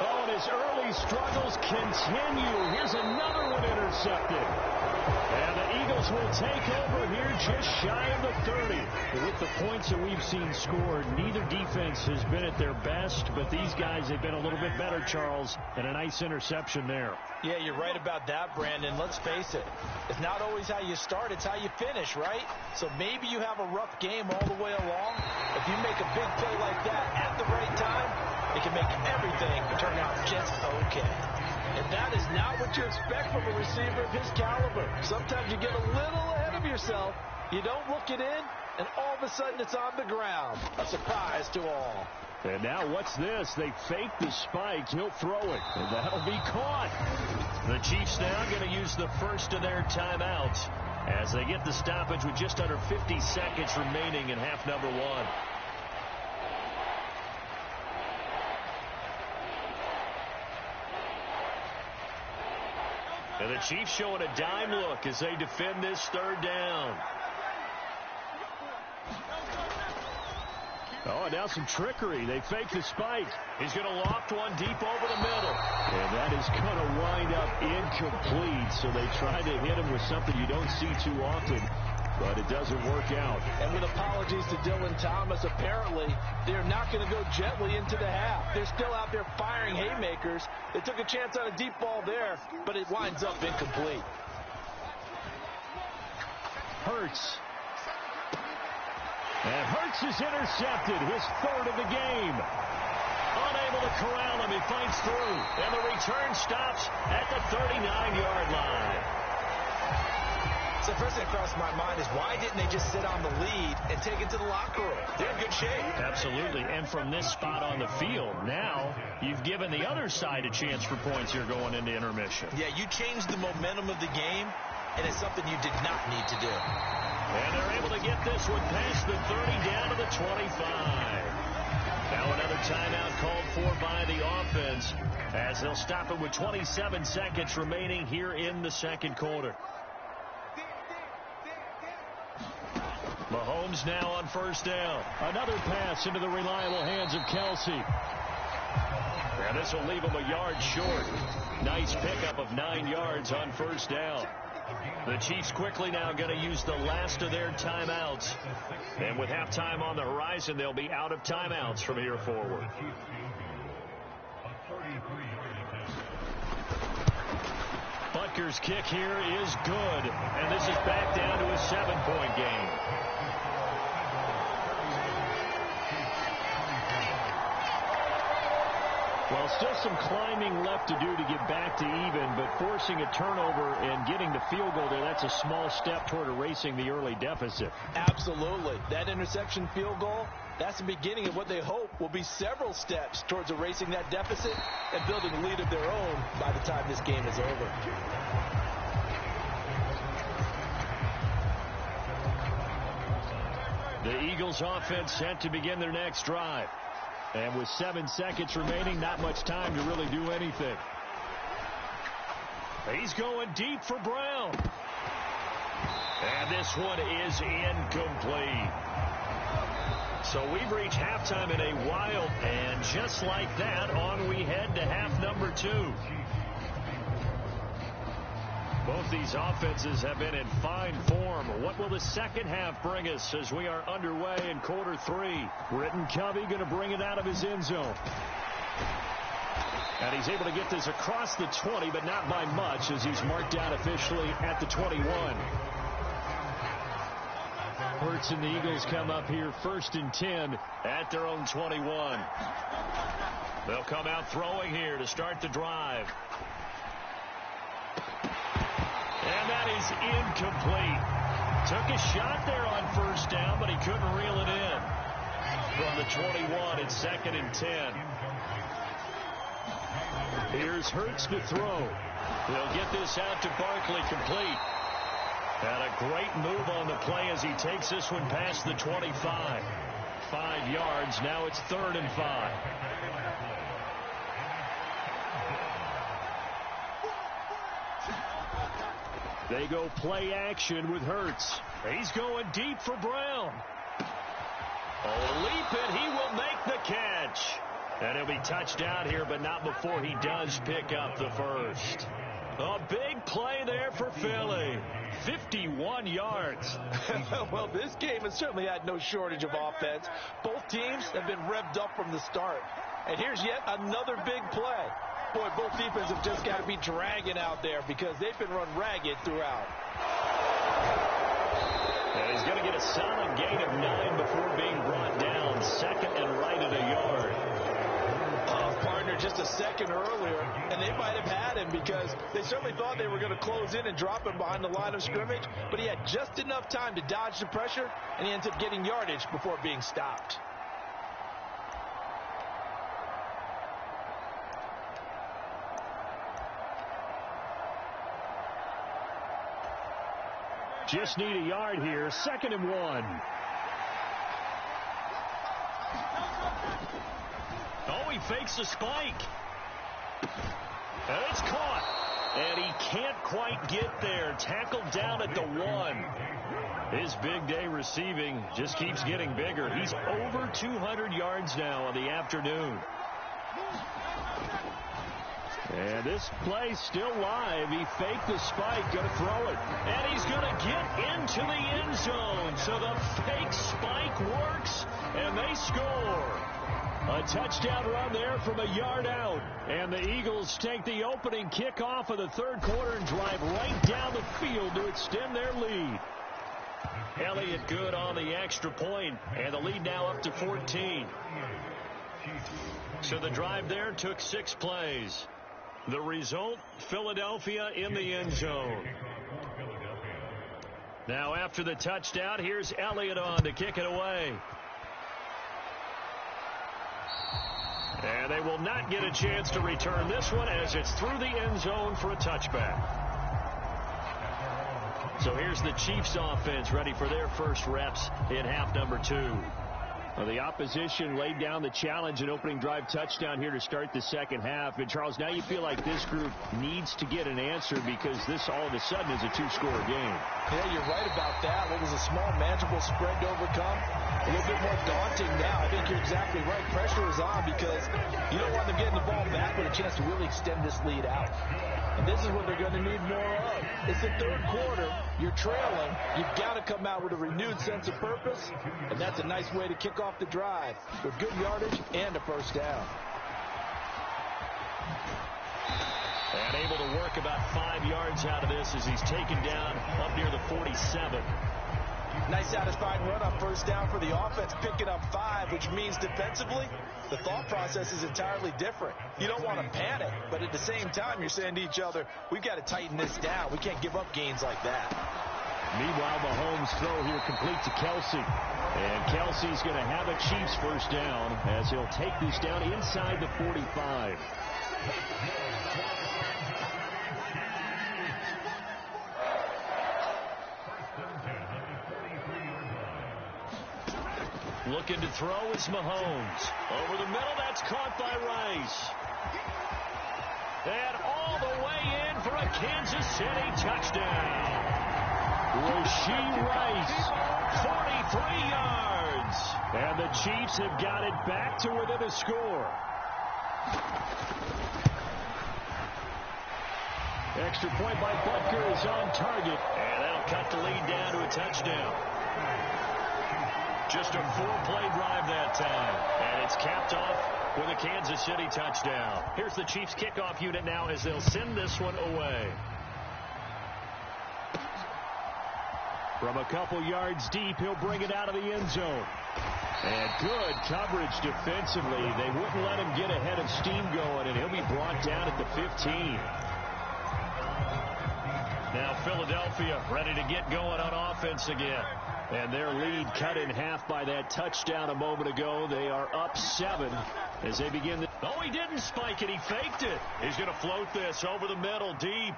Oh, and his early struggles continue. Here's another one intercepted. And the Eagles will take over here just shy of the 30. With the points that we've seen scored, neither defense has been at their best, but these guys have been a little bit better, Charles, and a nice interception there. Yeah, you're right about that, Brandon. Let's face it. It's not always how you start, it's how you finish, right? So maybe you have a rough game all the way along. If you make a big play like that at the right time, it can make everything turn out just okay. And that is not what you expect from a receiver of his caliber. Sometimes you get a little ahead of yourself. You don't look it in, and all of a sudden it's on the ground. A surprise to all. And now what's this? They fake the spike. He'll throw it, and that'll be caught. The Chiefs now going to use the first of their timeouts as they get the stoppage with just under 50 seconds remaining in half number 1. And the Chiefs showing a dime look as they defend this 3rd down. Oh, and now some trickery. They fake the spike. He's going to loft one deep over the middle. And that is going to wind up incomplete. So they try to hit him with something you don't see too often, but it doesn't work out. And with apologies to Dylan Thomas, apparently they're not going to go gently into the half. They're still out there firing haymakers. They took a chance on a deep ball there, but it winds up incomplete. Hurts. And Hurts is intercepted, his 3rd of the game. Unable to corral him, he fights through. And the return stops at the 39-yard line. So first thing that crossed my mind is why didn't they just sit on the lead and take it to the locker room? They're in good shape. Absolutely. And from this spot on the field, now you've given the other side a chance for points here going into intermission. Yeah, you changed the momentum of the game, and it's something you did not need to do. And they're able to get this one past the 30 down to the 25. Now another timeout called for by the offense as they'll stop it with 27 seconds remaining here in the 2nd quarter. Mahomes now on first down. Another pass into the reliable hands of Kelsey. And this will leave him a yard short. Nice pickup of 9 yards on first down. The Chiefs quickly now going to use the last of their timeouts. And with halftime on the horizon, they'll be out of timeouts from here forward. Butker's kick here is good. And this is back down to a 7-point game. Well, still some climbing left to do to get back to even, but forcing a turnover and getting the field goal there, that's a small step toward erasing the early deficit. Absolutely. That interception field goal, that's the beginning of what they hope will be several steps towards erasing that deficit and building a lead of their own by the time this game is over. The Eagles offense set to begin their next drive. And with 7 seconds remaining, not much time to really do anything. He's going deep for Brown. And this one is incomplete. So we've reached halftime in a while, and just like that, on we head to half number 2. Both these offenses have been in fine form. What will the second half bring us as we are underway in quarter 3? Britton Covey going to bring it out of his end zone. And he's able to get this across the 20, but not by much, as he's marked out officially at the 21. Hurts and the Eagles come up here 1st and 10 at their own 21. They'll come out throwing here to start the drive. And that is incomplete. Took a shot there on 1st down, but he couldn't reel it in. From the 21, it's 2nd and 10. Here's Hurts to throw. He'll get this out to Barkley, complete. And a great move on the play as he takes this one past the 25. 5 yards. Now it's 3rd and 5. They go play action with Hurts. He's going deep for Brown. Oh, leap it. He will make the catch. And he'll be touched out here, but not before he does pick up the first. A big play there for Philly. 51 yards. Well, this game has certainly had no shortage of offense. Both teams have been revved up from the start. And here's yet another big play. Boy, both defenses have just got to be dragging out there because they've been run ragged throughout. And he's going to get a solid gain of 9 before being brought down. 2nd and right at a yard. Partner just a second earlier, and they might have had him because they certainly thought they were going to close in and drop him behind the line of scrimmage, but he had just enough time to dodge the pressure, and he ends up getting yardage before being stopped. Just need a yard here. 2nd and 1. Oh, he fakes the spike. And it's caught. And he can't quite get there. Tackled down at the 1. His big day receiving just keeps getting bigger. He's over 200 yards now on the afternoon. And this play's still live. He faked the spike, going to throw it. And he's going to get into the end zone. So the fake spike works, and they score. A touchdown run there from a yard out. And the Eagles take the opening kickoff of the 3rd quarter and drive right down the field to extend their lead. Elliott good on the extra point, and the lead now up to 14. So the drive there took 6 plays. The result, Philadelphia in the end zone. Now after the touchdown, here's Elliott on to kick it away. And they will not get a chance to return this one as it's through the end zone for a touchback. So here's the Chiefs offense ready for their first reps in half number 2. Well, the opposition laid down the challenge and opening drive touchdown here to start the second half. And, Charles, now you feel like this group needs to get an answer because this all of a sudden is a 2-score game. Yeah, you're right about that. What was a small, manageable spread to overcome? A little bit more daunting now. I think you're exactly right. Pressure is on because you don't want them getting the ball back with a chance to really extend this lead out. And this is what they're going to need more of. It's the 3rd quarter. You're trailing. You've got to come out with a renewed sense of purpose, and that's a nice way to kick off the drive with good yardage and a first down. And able to work about 5 yards out of this as he's taken down up near the 47. Nice satisfying run on first down for the offense, picking up 5, which means defensively, the thought process is entirely different. You don't want to panic, but at the same time, you're saying to each other, we've got to tighten this down. We can't give up gains like that. Meanwhile, Mahomes' throw here complete to Kelsey. And Kelsey's going to have a Chiefs first down as he'll take this down inside the 45. Looking to throw is Mahomes. Over the middle, that's caught by Rice. And all the way in for a Kansas City touchdown. Rashee Rice, 43 yards. And the Chiefs have got it back to within a score. Extra point by Butker is on target. And that'll cut the lead down to a touchdown. Just a 4-play drive that time. And it's capped off with a Kansas City touchdown. Here's the Chiefs kickoff unit now as they'll send this one away. From a couple yards deep, he'll bring it out of the end zone. And good coverage defensively. They wouldn't let him get ahead of steam going, and he'll be brought down at the 15. Now Philadelphia ready to get going on offense again. And their lead cut in half by that touchdown a moment ago. They are up 7 as they begin. Oh, he didn't spike it. He faked it. He's going to float this over the middle deep.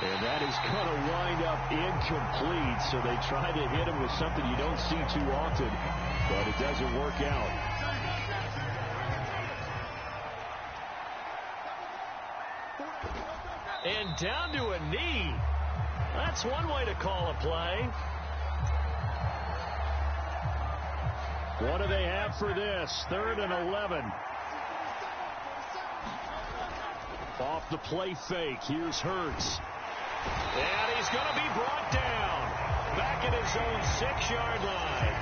And that is going to wind up incomplete. So they try to hit him with something you don't see too often, but it doesn't work out. And down to a knee. That's one way to call a play. What do they have for this? 3rd and 11. Off the play fake. Here's Hurts. And he's going to be brought down. Back at his own 6-yard line.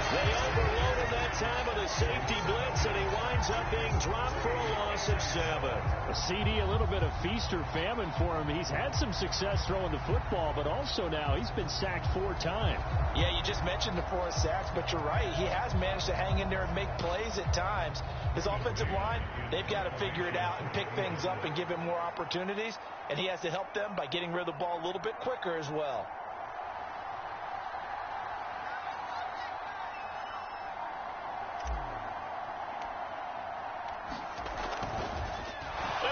They overload him that time with a safety blitz, and he winds up being dropped for a loss of 7. A CD, a little bit of feast or famine for him. He's had some success throwing the football, but also now he's been sacked 4 times. Yeah, you just mentioned the 4 sacks, but you're right. He has managed to hang in there and make plays at times. His offensive line, they've got to figure it out and pick things up and give him more opportunities, and he has to help them by getting rid of the ball a little bit quicker as well.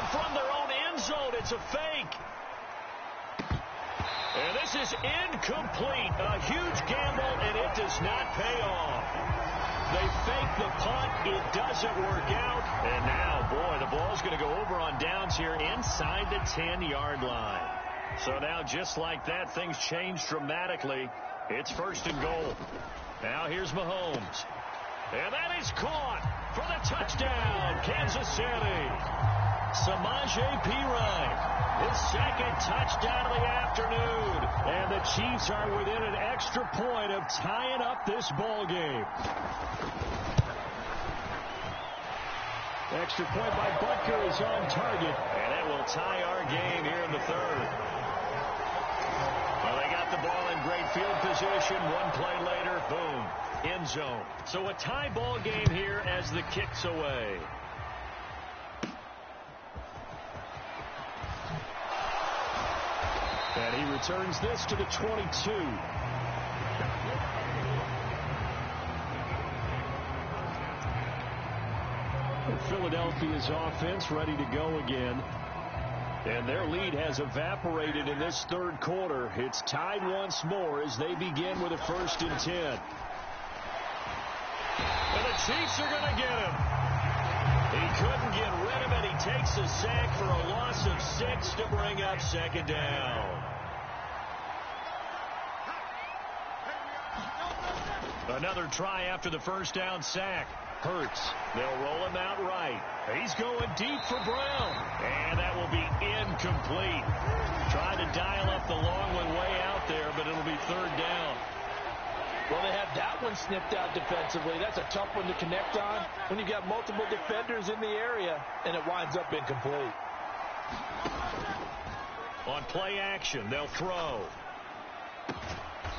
From their own end zone, it's a fake. And this is incomplete. A huge gamble, and it does not pay off. They fake the punt. It doesn't work out. And now, boy, the ball's going to go over on downs here inside the 10-yard line. So now, just like that, things change dramatically. It's 1st and goal. Now here's Mahomes. And that is caught for the touchdown, Kansas City. Samaje Perine, his 2nd touchdown of the afternoon. And the Chiefs are within an extra point of tying up this ball game. Extra point by Butker is on target. And it will tie our game here in the 3rd. Well, they got the ball in great field position. One play later, boom, end zone. So a tie ball game here as the kick's away. And he returns this to the 22. Philadelphia's offense ready to go again. And their lead has evaporated in this 3rd quarter. It's tied once more as they begin with a 1st and 10. And the Chiefs are going to get him. He couldn't get rid of it. He takes a sack for a loss of 6 to bring up 2nd down. Another try after the 1st down sack. Hurts. They'll roll him out right. He's going deep for Brown. And that will be incomplete. Trying to dial up the long one way out there, but it'll be 3rd down. Well, they have that one snipped out defensively. That's a tough one to connect on when you've got multiple defenders in the area, and it winds up incomplete. On play action, they'll throw.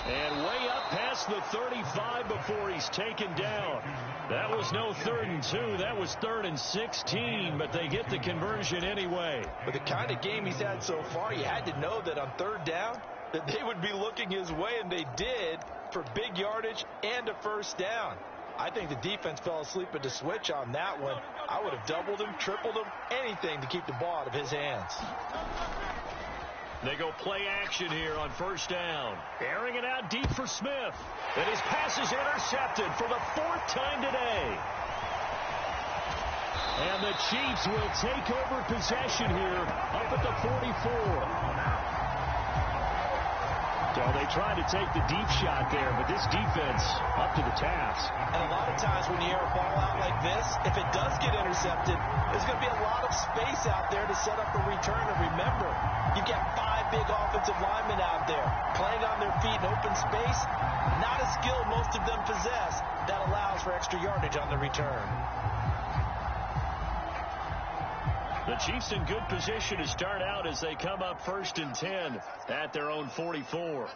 And way up past the 35 before he's taken down. That was no 3rd and 2. That was 3rd and 16, but they get the conversion anyway. With the kind of game he's had so far, you had to know that on 3rd down, that they would be looking his way, and they did, for big yardage and a 1st down. I think the defense fell asleep at the switch on that one. I would have doubled him, tripled him, anything to keep the ball out of his hands. They go play action here on 1st down. Airing it out deep for Smith. And his pass is intercepted for the 4th time today. And the Chiefs will take over possession here up at the 44. So they tried to take the deep shot there, but this defense up to the task. And a lot of times when you air a ball out like this, if it does get intercepted, there's going to be a lot of space out there to set up a return. And remember, you've got 5 big offensive linemen out there playing on their feet in open space. Not a skill most of them possess that allows for extra yardage on the return. The Chiefs in good position to start out as they come up 1st and 10 at their own 44.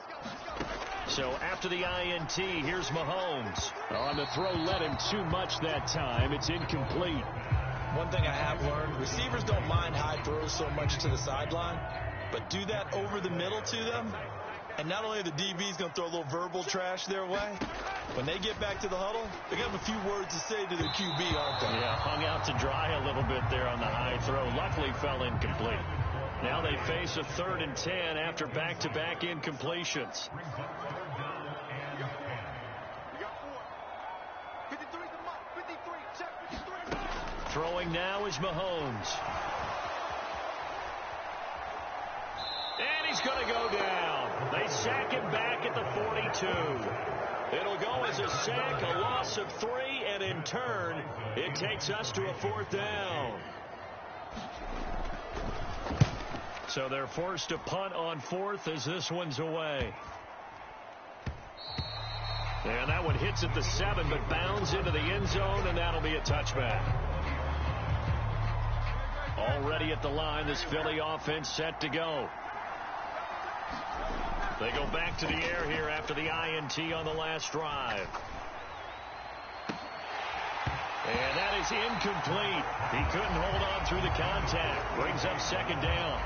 So after the INT, here's Mahomes. On the throw, led him too much that time. It's incomplete. One thing I have learned, receivers don't mind high throws so much to the sideline, but do that over the middle to them, and not only are the DBs going to throw a little verbal trash their way, when they get back to the huddle, they got a few words to say to their QB, aren't they? Yeah, hung out to dry a little bit there on the high throw. Luckily fell incomplete. Now they face a 3rd and 10 after back-to-back incompletions. Throwing now is Mahomes. And he's going to go down. They sack him back at the 42. It'll go as a sack, a loss of 3, and in turn, it takes us to a 4th down. So they're forced to punt on 4th as this one's away. And that one hits at the 7, but bounds into the end zone, and that'll be a touchback. Already at the line, this Philly offense set to go. They go back to the air here after the INT on the last drive. And that is incomplete. He couldn't hold on through the contact. Brings up 2nd down.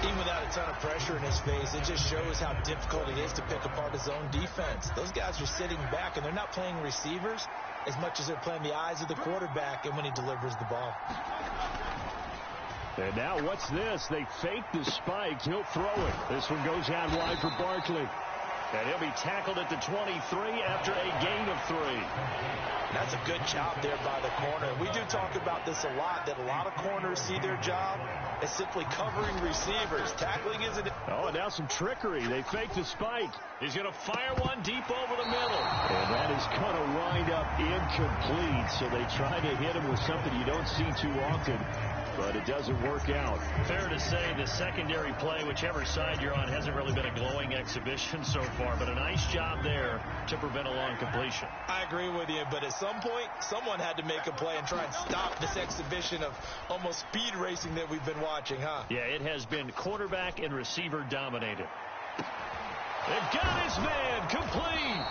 Even without a ton of pressure in his face, it just shows how difficult it is to pick apart his own defense. Those guys are sitting back, and they're not playing receivers as much as they're playing the eyes of the quarterback and when he delivers the ball. And now what's this? They fake the spike. He'll throw it. This one goes out wide for Barkley. And he'll be tackled at the 23 after a gain of 3. That's a good job there by the corner. We do talk about this a lot, that a lot of corners see their job as simply covering receivers. Tackling isn't it. Oh, and now some trickery. They fake the spike. He's going to fire one deep over the middle. And that is going to wind up incomplete. So they try to hit him with something you don't see too often, but it doesn't work out. Fair to say the secondary play, whichever side you're on, hasn't really been a glowing exhibition so far, but a nice job there to prevent a long completion. I agree with you, but at some point, someone had to make a play and try and stop this exhibition of almost speed racing that we've been watching, huh? Yeah, it has been quarterback and receiver dominated. They've got his man complete.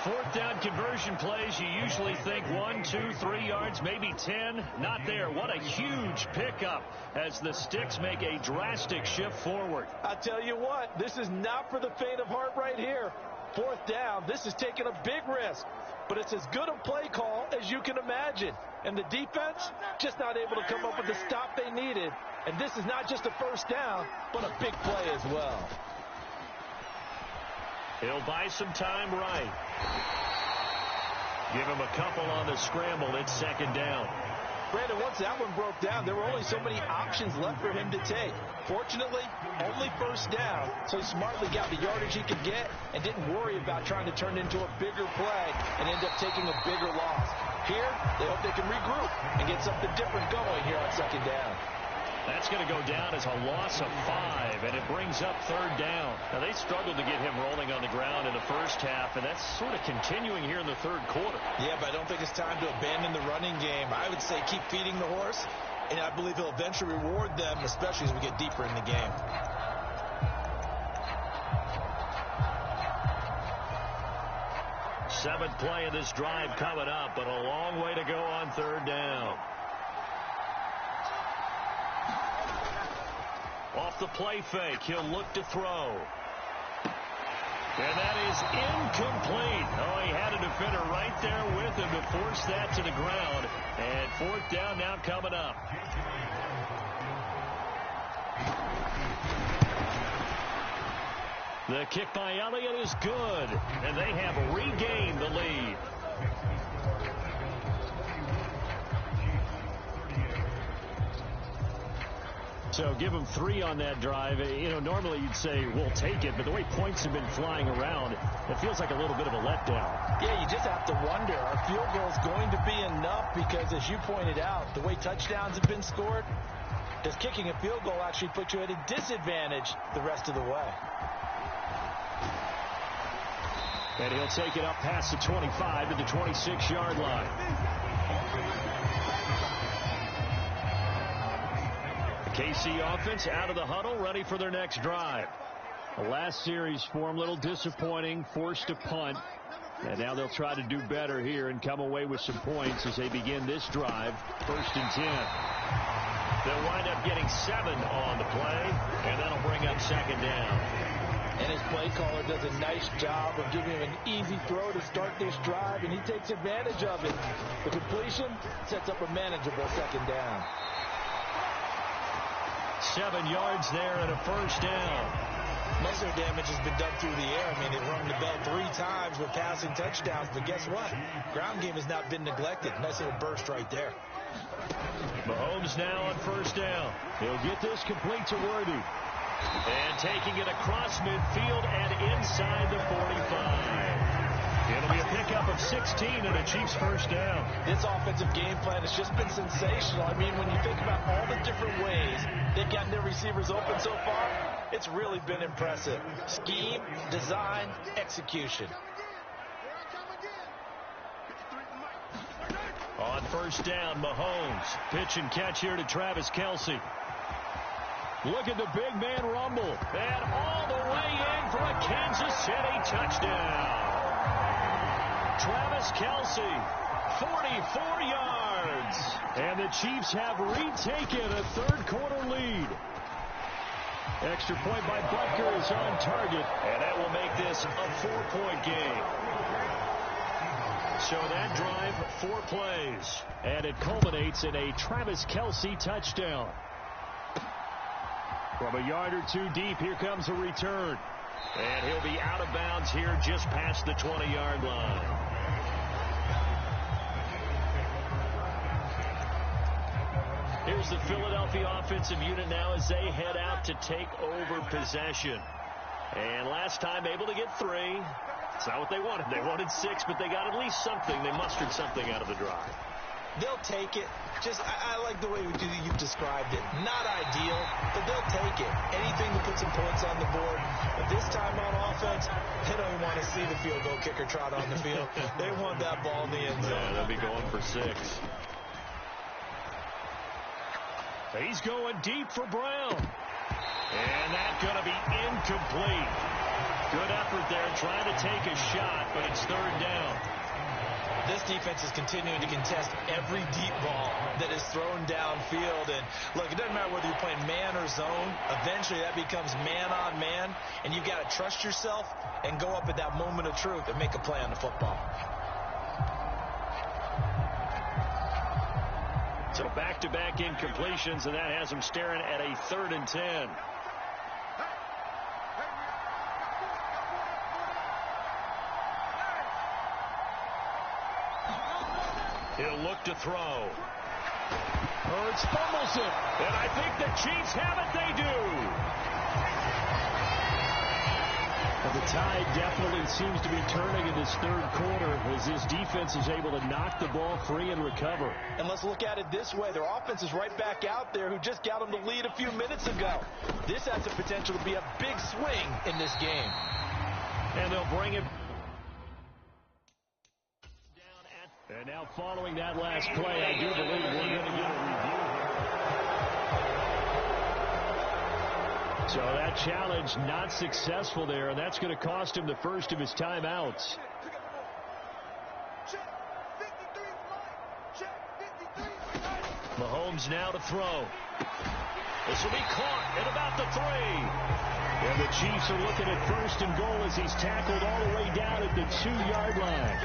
4th down conversion plays, you usually think 1, 2, 3 yards, maybe 10. Not there. What a huge pickup as the Sticks make a drastic shift forward. I tell you what, this is not for the faint of heart right here. 4th down, this is taking a big risk, but it's as good a play call as you can imagine. And the defense just not able to come up with the stop they needed. And this is not just a 1st down, but a big play as well. He'll buy some time right. Give him a couple on the scramble. It's 2nd down. Brandon, once that one broke down, there were only so many options left for him to take. Fortunately, only 1st down, so he smartly got the yardage he could get and didn't worry about trying to turn it into a bigger play and end up taking a bigger loss. Here, they hope they can regroup and get something different going here on 2nd down. That's going to go down as a loss of 5, and it brings up 3rd down. Now, they struggled to get him rolling on the ground in the first half, and that's sort of continuing here in the 3rd quarter. Yeah, but I don't think it's time to abandon the running game. I would say keep feeding the horse, and I believe he'll eventually reward them, especially as we get deeper in the game. Seventh play of this drive coming up, but a long way to go on third down. Off the play fake, he'll look to throw. And that is incomplete. Oh, he had a defender right there with him to force that to the ground. And fourth down now coming up. The kick by Elliott is good. And they have regained the lead. So give them 3 on that drive. You know, normally you'd say we'll take it, but the way points have been flying around, it feels like a little bit of a letdown. Yeah, you just have to wonder, are field goals going to be enough? Because as you pointed out, the way touchdowns have been scored, does kicking a field goal actually put you at a disadvantage the rest of the way? And he'll take it up past the 25 to the 26-yard line. KC offense out of the huddle, ready for their next drive. The last series for them, a little disappointing, forced to punt. And now they'll try to do better here and come away with some points as they begin this drive, 1st and 10. They'll wind up getting 7 on the play, and that'll bring up 2nd down. And his play caller does a nice job of giving him an easy throw to start this drive, and he takes advantage of it. The completion sets up a manageable 2nd down. 7 yards there and a 1st down. Most of the damage has been done through the air. I mean, they've rung the bell 3 times with passing touchdowns, but guess what? Ground game has not been neglected. Nice little burst right there. Mahomes now on 1st down. He'll get this complete to Worthy. And taking it across midfield and inside the 45. It'll be a pickup of 16 and a Chiefs 1st down. This offensive game plan has just been sensational. I mean, when you think about all the different ways they've gotten their receivers open so far, it's really been impressive. Scheme, design, execution. On 1st down, Mahomes. Pitch and catch here to Travis Kelce. Look at the big man rumble. And all the way in for a Kansas City touchdown. Travis Kelce, 44 yards. And the Chiefs have retaken a 3rd quarter lead. Extra point by Butker is on target. And that will make this a 4-point game. So that drive, 4 plays. And it culminates in a Travis Kelce touchdown. From a yard or 2 deep, here comes a return. And he'll be out of bounds here just past the 20-yard line. Here's the Philadelphia offensive unit now as they head out to take over possession. And last time able to get 3. It's not what they wanted. They wanted 6, but they got at least something. They mustered something out of the drive. They'll take it. I like the way you've described it. Not ideal, but they'll take it. Anything to put some points on the board. But this time on offense, they don't want to see the field goal kicker trot on the field. They want that ball in the end zone. Yeah, they'll be going for 6. He's going deep for Brown. And that's going to be incomplete. Good effort there trying to take a shot, but it's 3rd down. This defense is continuing to contest every deep ball that is thrown downfield. And look, it doesn't matter whether you're playing man or zone. Eventually that becomes man on man. And you've got to trust yourself and go up at that moment of truth and make a play on the football. So back-to-back incompletions, and that has them staring at a 3rd and 10. He'll look to throw. Hurts fumbles it. And I think the Chiefs have it. They do. Well, the tide definitely seems to be turning in this 3rd quarter as this defense is able to knock the ball free and recover. And let's look at it this way. Their offense is right back out there who just got them the lead a few minutes ago. This has the potential to be a big swing in this game. And they'll bring it. And now following that last play, I do believe we're going to get a review here. So that challenge not successful there, and that's going to cost him the first of his timeouts. Mahomes now to throw. This will be caught at about the 3. And the Chiefs are looking at 1st and goal as he's tackled all the way down at the 2-yard line.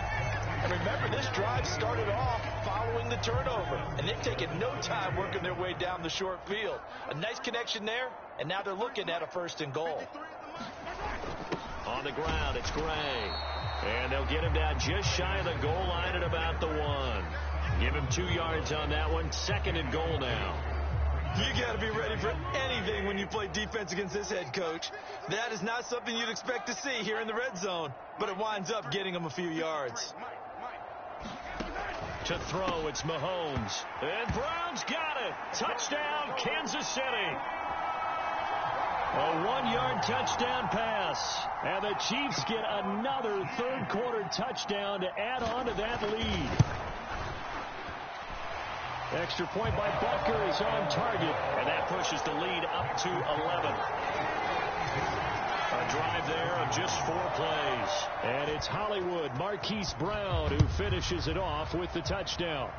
And remember, this drive started off following the turnover, and they've taken no time working their way down the short field. A nice connection there, and now they're looking at a 1st and goal. On the ground, it's Gray. And they'll get him down just shy of the goal line at about the 1. Give him 2 yards on that one. 2nd and goal now. You got to be ready for anything when you play defense against this head coach. That is not something you'd expect to see here in the red zone, but it winds up getting them a few yards. To throw, it's Mahomes. And Brown's got it. Touchdown, Kansas City. A 1-yard touchdown pass. And the Chiefs get another 3rd quarter touchdown to add on to that lead. Extra point by Butker is on target. And that pushes the lead up to 11. A drive there of just 4 plays. And it's Hollywood Marquise Brown who finishes it off with the touchdown.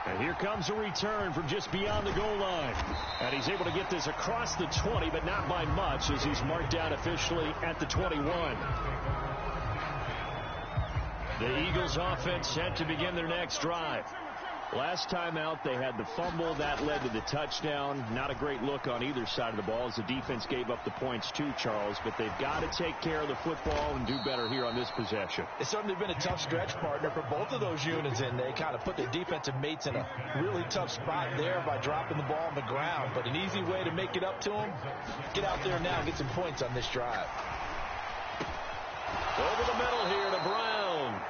And here comes a return from just beyond the goal line. And he's able to get this across the 20, but not by much, as he's marked down officially at the 21. The Eagles offense set to begin their next drive. Last time out, they had the fumble. That led to the touchdown. Not a great look on either side of the ball as the defense gave up the points too, Charles. But they've got to take care of the football and do better here on this possession. It's certainly been a tough stretch, partner, for both of those units, and they kind of put their defensive mates in a really tough spot there by dropping the ball on the ground. But an easy way to make it up to them, get out there now and get some points on this drive. Over the middle here to Brown.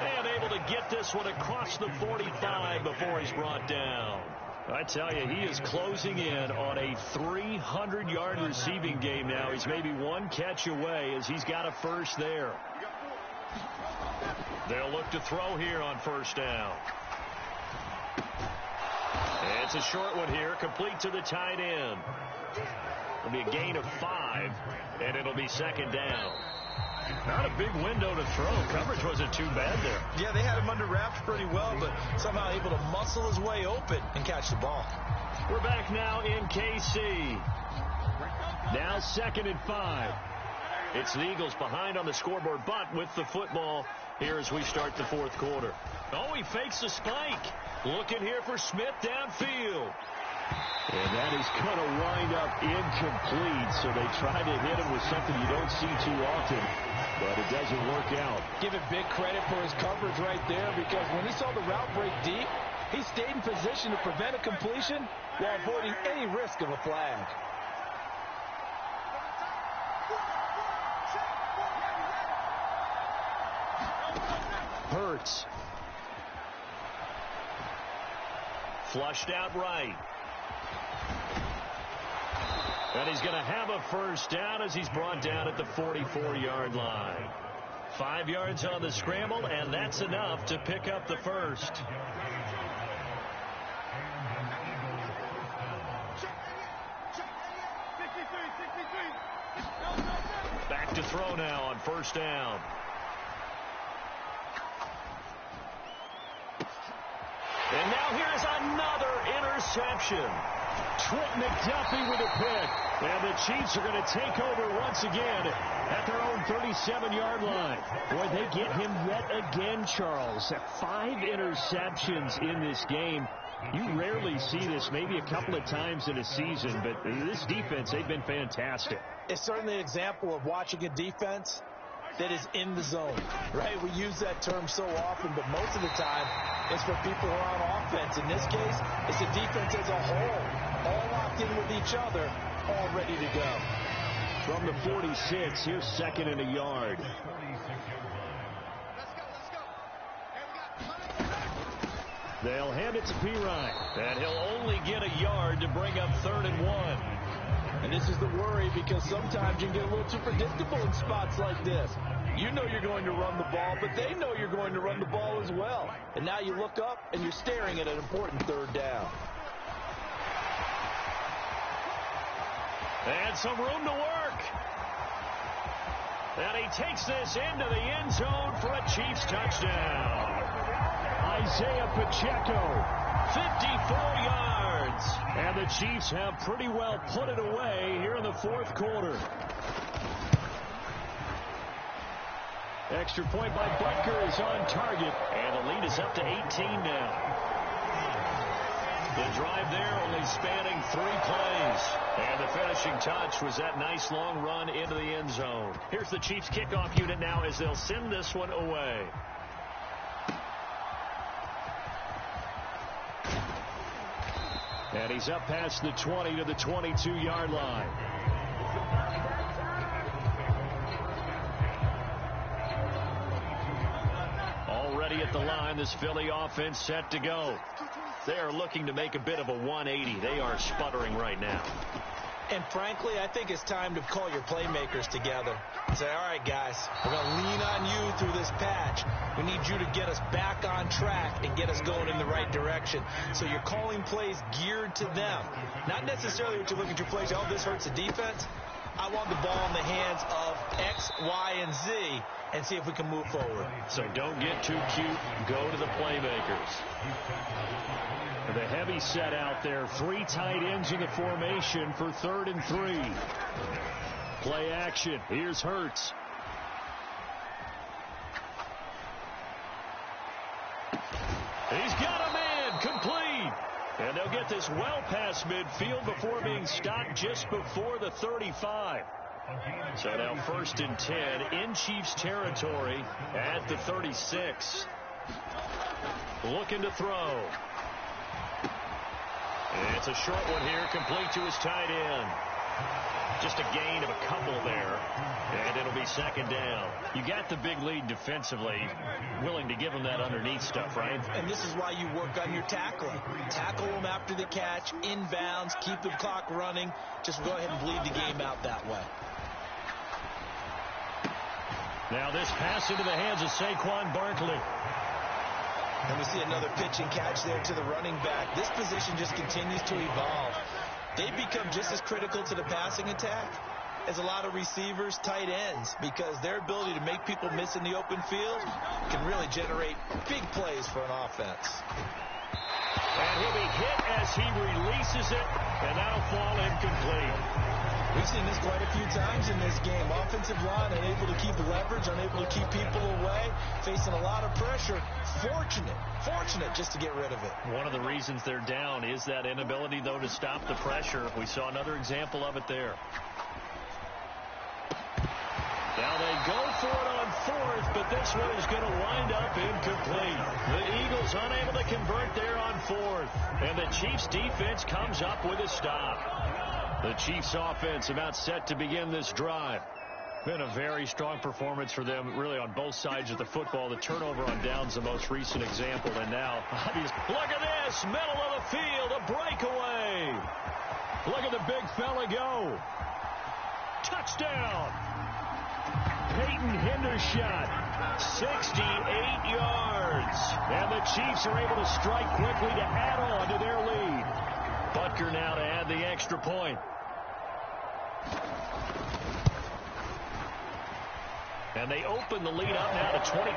And able to get this one across the 45 before he's brought down. I tell you, he is closing in on a 300-yard receiving game now. He's maybe 1 catch away as he's got a 1st there. They'll look to throw here on 1st down. It's a short one here, complete to the tight end. It'll be a gain of 5, and it'll be 2nd down. Not a big window to throw. Coverage wasn't too bad there. Yeah, they had him under wraps pretty well, but somehow able to muscle his way open and catch the ball. We're back now in KC. Now 2nd and 5. It's the Eagles behind on the scoreboard, but with the football here as we start the 4th quarter. Oh, he fakes the spike. Looking here for Smith downfield. And that is going to wind up incomplete, so they try to hit him with something you don't see too often, but it doesn't work out. Give it big credit for his coverage right there, because when he saw the route break deep, he stayed in position to prevent a completion while avoiding any risk of a flag. Hurts. Flushed out right. And he's going to have a 1st down as he's brought down at the 44-yard line. 5 yards on the scramble, and that's enough to pick up the 1st. Back to throw now on 1st down. And now here's another interception. Trent McDuffie with a pick. And the Chiefs are going to take over once again at their own 37-yard line. Boy, they get him yet again, Charles. 5 interceptions in this game. You rarely see this, maybe a couple of times in a season, but this defense, they've been fantastic. It's certainly an example of watching a defense that is in the zone, right? We use that term so often, but most of the time it's for people who are on offense. In this case, it's the defense as a whole, all locked in with each other, all ready to go. From the 46, here's 2nd and a yard. They'll hand it to Pirine. And he'll only get a yard to bring up 3rd and 1. And this is the worry, because sometimes you can get a little too predictable in spots like this. You know you're going to run the ball, but they know you're going to run the ball as well. And now you look up and you're staring at an important 3rd down. And some room to work. And he takes this into the end zone for a Chiefs touchdown. A Isaiah Pacheco. 54 yards. And the Chiefs have pretty well put it away here in the fourth quarter. Extra point by Butker is on target. And the lead is up to 18 now. The drive there only spanning 3 plays. And the finishing touch was that nice long run into the end zone. Here's the Chiefs kickoff unit now as they'll send this one away. And he's up past the 20 to the 22-yard line. Already at the line, this Philly offense set to go. They are looking to make a bit of a 180. They are sputtering right now. And frankly, I think it's time to call your playmakers together. Say, all right, guys, we're going to lean on you through this patch. We need you to get us back on track and get us going in the right direction. So you're calling plays geared to them. Not necessarily what you look at your plays, oh, this hurts the defense. I want the ball in the hands of X, Y, and Z and see if we can move forward. So don't get too cute. Go to the playmakers. The heavy set out there. 3 tight ends in the formation for 3rd and 3. Play action. Here's Hurts. He's got a man. Complete. And they'll get this well past midfield before being stopped just before the 35. So now 1st and 10 in Chiefs territory at the 36. Looking to throw. And it's a short one here, complete to his tight end. Just a gain of a couple there, and it'll be 2nd down. You got the big lead defensively, willing to give them that underneath stuff, right? And this is why you work on your tackling. Tackle them after the catch, inbounds, keep the clock running. Just go ahead and bleed the game out that way. Now this pass into the hands of Saquon Barkley. And we see another pitch and catch there to the running back. This position just continues to evolve. They become just as critical to the passing attack as a lot of receivers, tight ends, because their ability to make people miss in the open field can really generate big plays for an offense. And he'll be hit as he releases it, and that'll fall incomplete. We've seen this quite a few times in this game. Offensive line unable to keep leverage, unable to keep people away, facing a lot of pressure. Fortunate just to get rid of it. One of the reasons they're down is that inability, though, to stop the pressure. We saw another example of it there. Now they go for it on 4th, but this one is going to wind up incomplete. The Eagles unable to convert there on 4th, and the Chiefs defense comes up with a stop. The Chiefs offense about set to begin this drive. Been a very strong performance for them, really, on both sides of the football. The turnover on downs, the most recent example, and now, look at this, middle of the field, a breakaway. Look at the big fella go. Touchdown. Peyton Hendershot, 68 yards. And the Chiefs are able to strike quickly to add on to their lead. Butker now to add the extra point. And they open the lead up now to 20.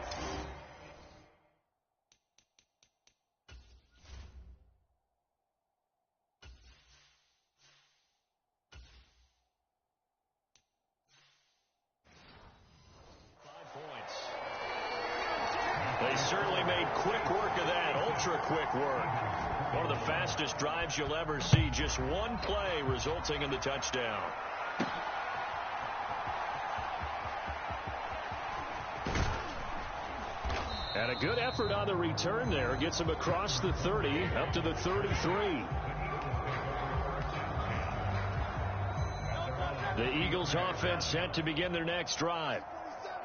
They certainly made quick work of that, ultra-quick work. One of the fastest drives you'll ever see, just one play resulting in the touchdown. And a good effort on the return there. Gets him across the 30, up to the 33. The Eagles offense set to begin their next drive.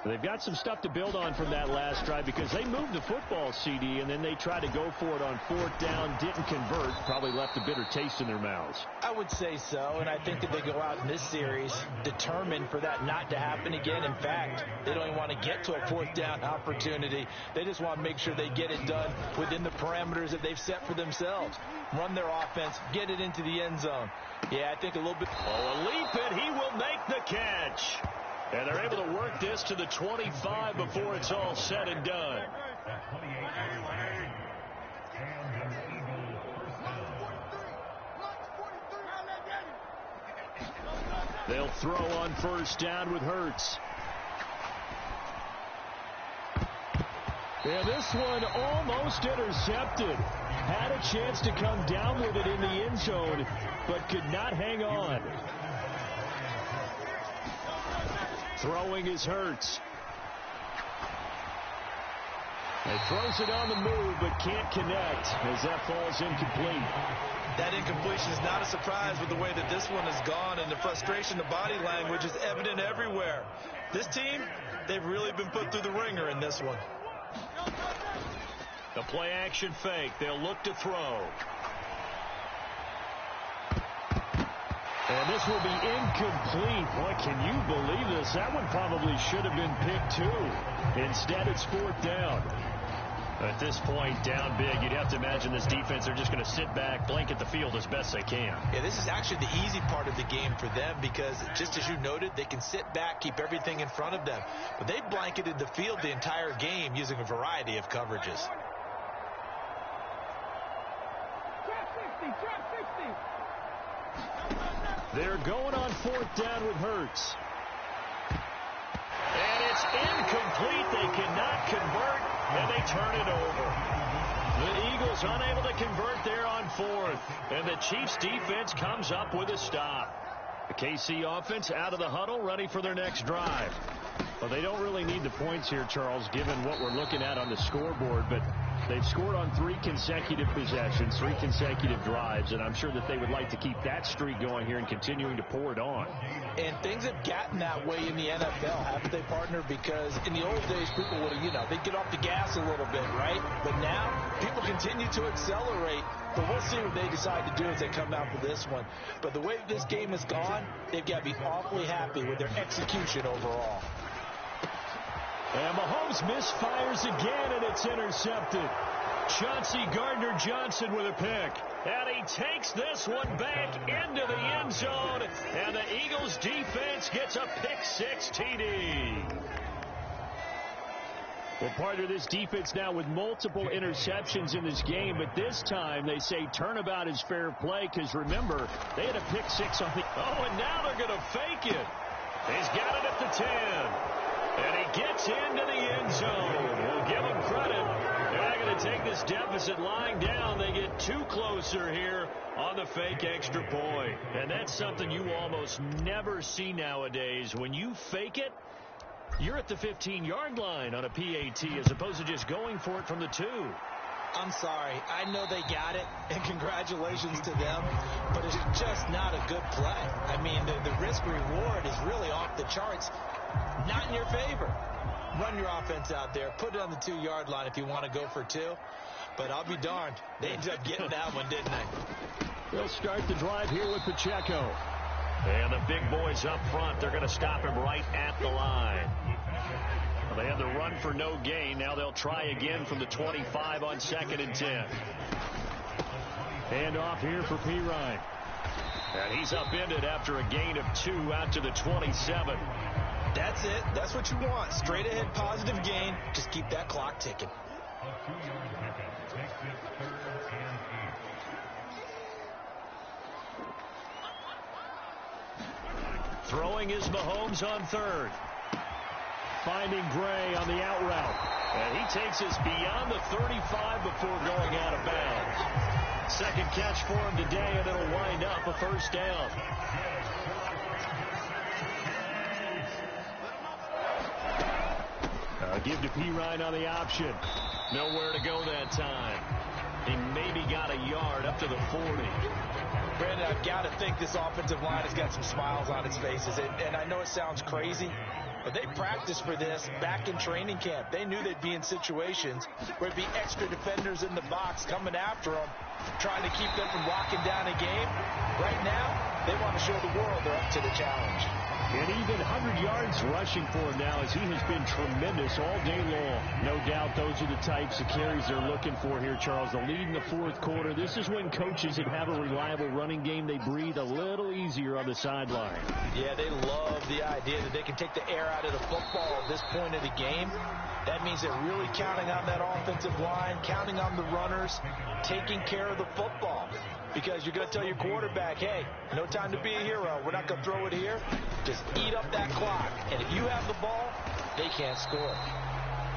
They've got some stuff to build on from that last drive because they moved the football, CD, and then they tried to go for it on 4th down, didn't convert, probably left a bitter taste in their mouths. I would say so, and I think that they go out in this series determined for that not to happen again. In fact, they don't even want to get to a 4th down opportunity. They just want to make sure they get it done within the parameters that they've set for themselves. Run their offense, get it into the end zone. Yeah, I think a little bit. Oh, a leap, and he will make the catch. And they're able to work this to the 25 before it's all said and done. They'll throw on first down with Hurts. And this one almost intercepted. Had a chance to come down with it in the end zone, but could not hang on. Throwing is Hurts. He throws it on the move, but can't connect as that falls incomplete. That incompletion is not a surprise with the way that this one has gone, and the frustration, the body language is evident everywhere. This team, they've really been put through the ringer in this one. The play action fake. They'll look to throw. And this will be incomplete. Boy, can you believe this? That one probably should have been picked too. Instead, it's fourth down. At this point, down big, you'd have to imagine this defense, they're just going to sit back, blanket the field as best they can. Yeah, this is actually the easy part of the game for them because, just as you noted, they can sit back, keep everything in front of them. But they've blanketed the field the entire game using a variety of coverages. They're going on fourth down with Hurts. And it's incomplete. They cannot convert, and they turn it over. The Eagles unable to convert there on fourth, and the Chiefs defense comes up with a stop. The KC offense out of the huddle, ready for their next drive. Well, they don't really need the points here, Charles, given what we're looking at on the scoreboard, but they've scored on 3 consecutive possessions, 3 consecutive drives, and I'm sure that they would like to keep that streak going here and continuing to pour it on. And things have gotten that way in the NFL, haven't they, partner? Because in the old days, people would have, they'd get off the gas a little bit, right? But now, people continue to accelerate. But we'll see what they decide to do as they come out for this one. But the way this game has gone, they've got to be awfully happy with their execution overall. And Mahomes misfires again, and it's intercepted. Chauncey Gardner-Johnson with a pick. And he takes this one back into the end zone. And the Eagles defense gets a pick-6 TD. Well, part of this defense now with multiple interceptions in this game, but this time they say turnabout is fair play because, remember, they had a pick-6 on the... Oh, and now they're going to fake it. He's got it at the 10. And he gets into the end zone. We'll give him credit. They're not going to take this deficit lying down. They get too closer here on the fake extra point. And that's something you almost never see nowadays. When you fake it, you're at the 15-yard line on a PAT as opposed to just going for it from the 2. I'm sorry. I know they got it, and congratulations to them, but it's just not a good play. I mean, the risk-reward is really off the charts. Not in your favor. Run your offense out there. Put it on the 2-yard line if you want to go for 2. But I'll be darned. They ended up getting that one, didn't they? They'll start the drive here with Pacheco. And the big boys up front, they're going to stop him right at the line. Well, they had the run for no gain. Now they'll try again from the 25 on 2nd and 10. Hand off here for P. Ryan. And he's upended after a gain of 2 out to the 27. That's it. That's what you want. Straight ahead positive gain. Just keep that clock ticking. Throwing is Mahomes on 3rd. Finding Gray on the out route. And he takes us beyond the 35 before going out of bounds. Second catch for him today, and it'll wind up a first down. Give to P. Ryan on the option. Nowhere to go that time. He maybe got a yard up to the 40. Brandon, I've got to think this offensive line has got some smiles on its faces. And I know it sounds crazy, but they practiced for this back in training camp. They knew they'd be in situations where it'd be extra defenders in the box coming after them, trying to keep them from locking down a game. Right now, they want to show the world they're up to the challenge. And even 100 yards rushing for him now as he has been tremendous all day long. No doubt those are the types of carries they're looking for here, Charles. The lead in the 4th quarter. This is when coaches that have a reliable running game, they breathe a little easier on the sideline. Yeah, they love the idea that they can take the air out of the football at this point of the game. That means they're really counting on that offensive line, counting on the runners, taking care care of the football. Because you're going to tell your quarterback, hey, no time to be a hero. We're not going to throw it here. Just eat up that clock. And if you have the ball, they can't score.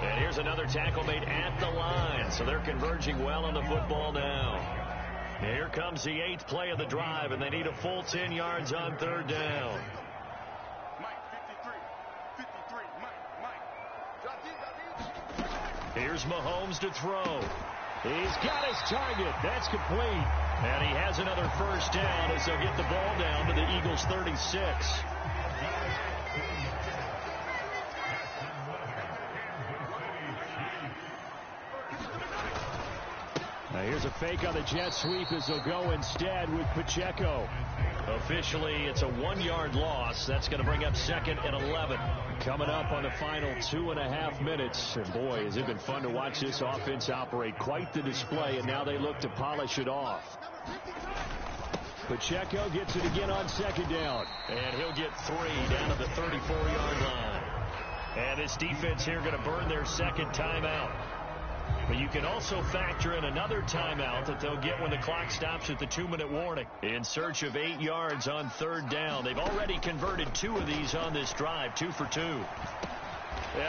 And here's another tackle made at the line. So they're converging well on the football now. Here comes the 8th play of the drive, and they need a full 10 yards on 3rd down. Here's Mahomes to throw. He's got his target. That's complete. And he has another first down as they'll get the ball down to the Eagles' 36. Now here's a fake on the jet sweep as they'll go instead with Pacheco. Officially, it's a 1-yard loss. That's going to bring up 2nd and 11. Coming up on the final 2.5 minutes. And boy, has it been fun to watch this offense operate. Quite the display, and now they look to polish it off. Pacheco gets it again on 2nd down. And he'll get 3 down to the 34-yard line. And this defense here going to burn their 2nd timeout. But you can also factor in another timeout that they'll get when the clock stops at the 2-minute warning. In search of 8 yards on 3rd down. They've already converted 2 of these on this drive, 2 for 2. And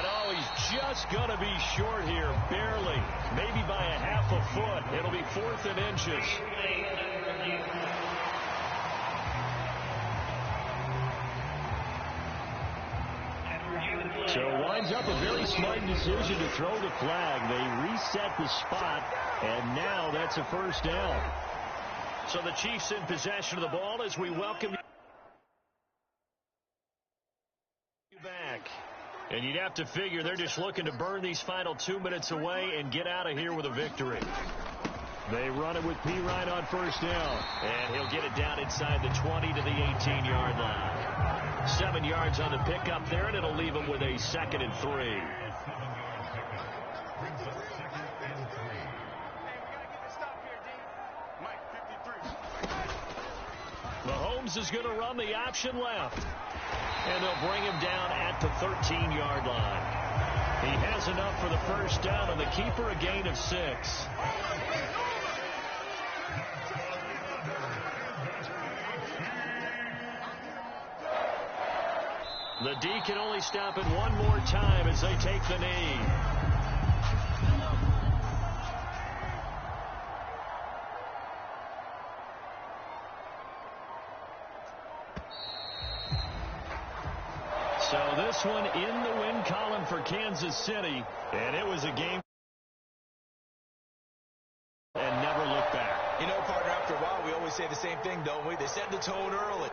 oh, he's just going to be short here, barely. Maybe by a half a foot. It'll be 4th and inches. So it winds up a very smart decision to throw the flag. They reset the spot, and now that's a first down. So the Chiefs in possession of the ball as we welcome you back. And you'd have to figure they're just looking to burn these final 2 minutes away and get out of here with a victory. They run it with P. Ryan on first down. And he'll get it down inside the 20 to the 18-yard line. 7 yards on the pickup there, and it'll leave him with a 2nd and 3. Mahomes is going to run the option left. And they'll bring him down at the 13-yard line. He has enough for the first down, and the keeper a gain of 6. The D can only stop it one more time as they take the knee. So this one in the win column for Kansas City, and it was a game and never look back. You know, partner, after a while, we always say the same thing, don't we? They set the tone early.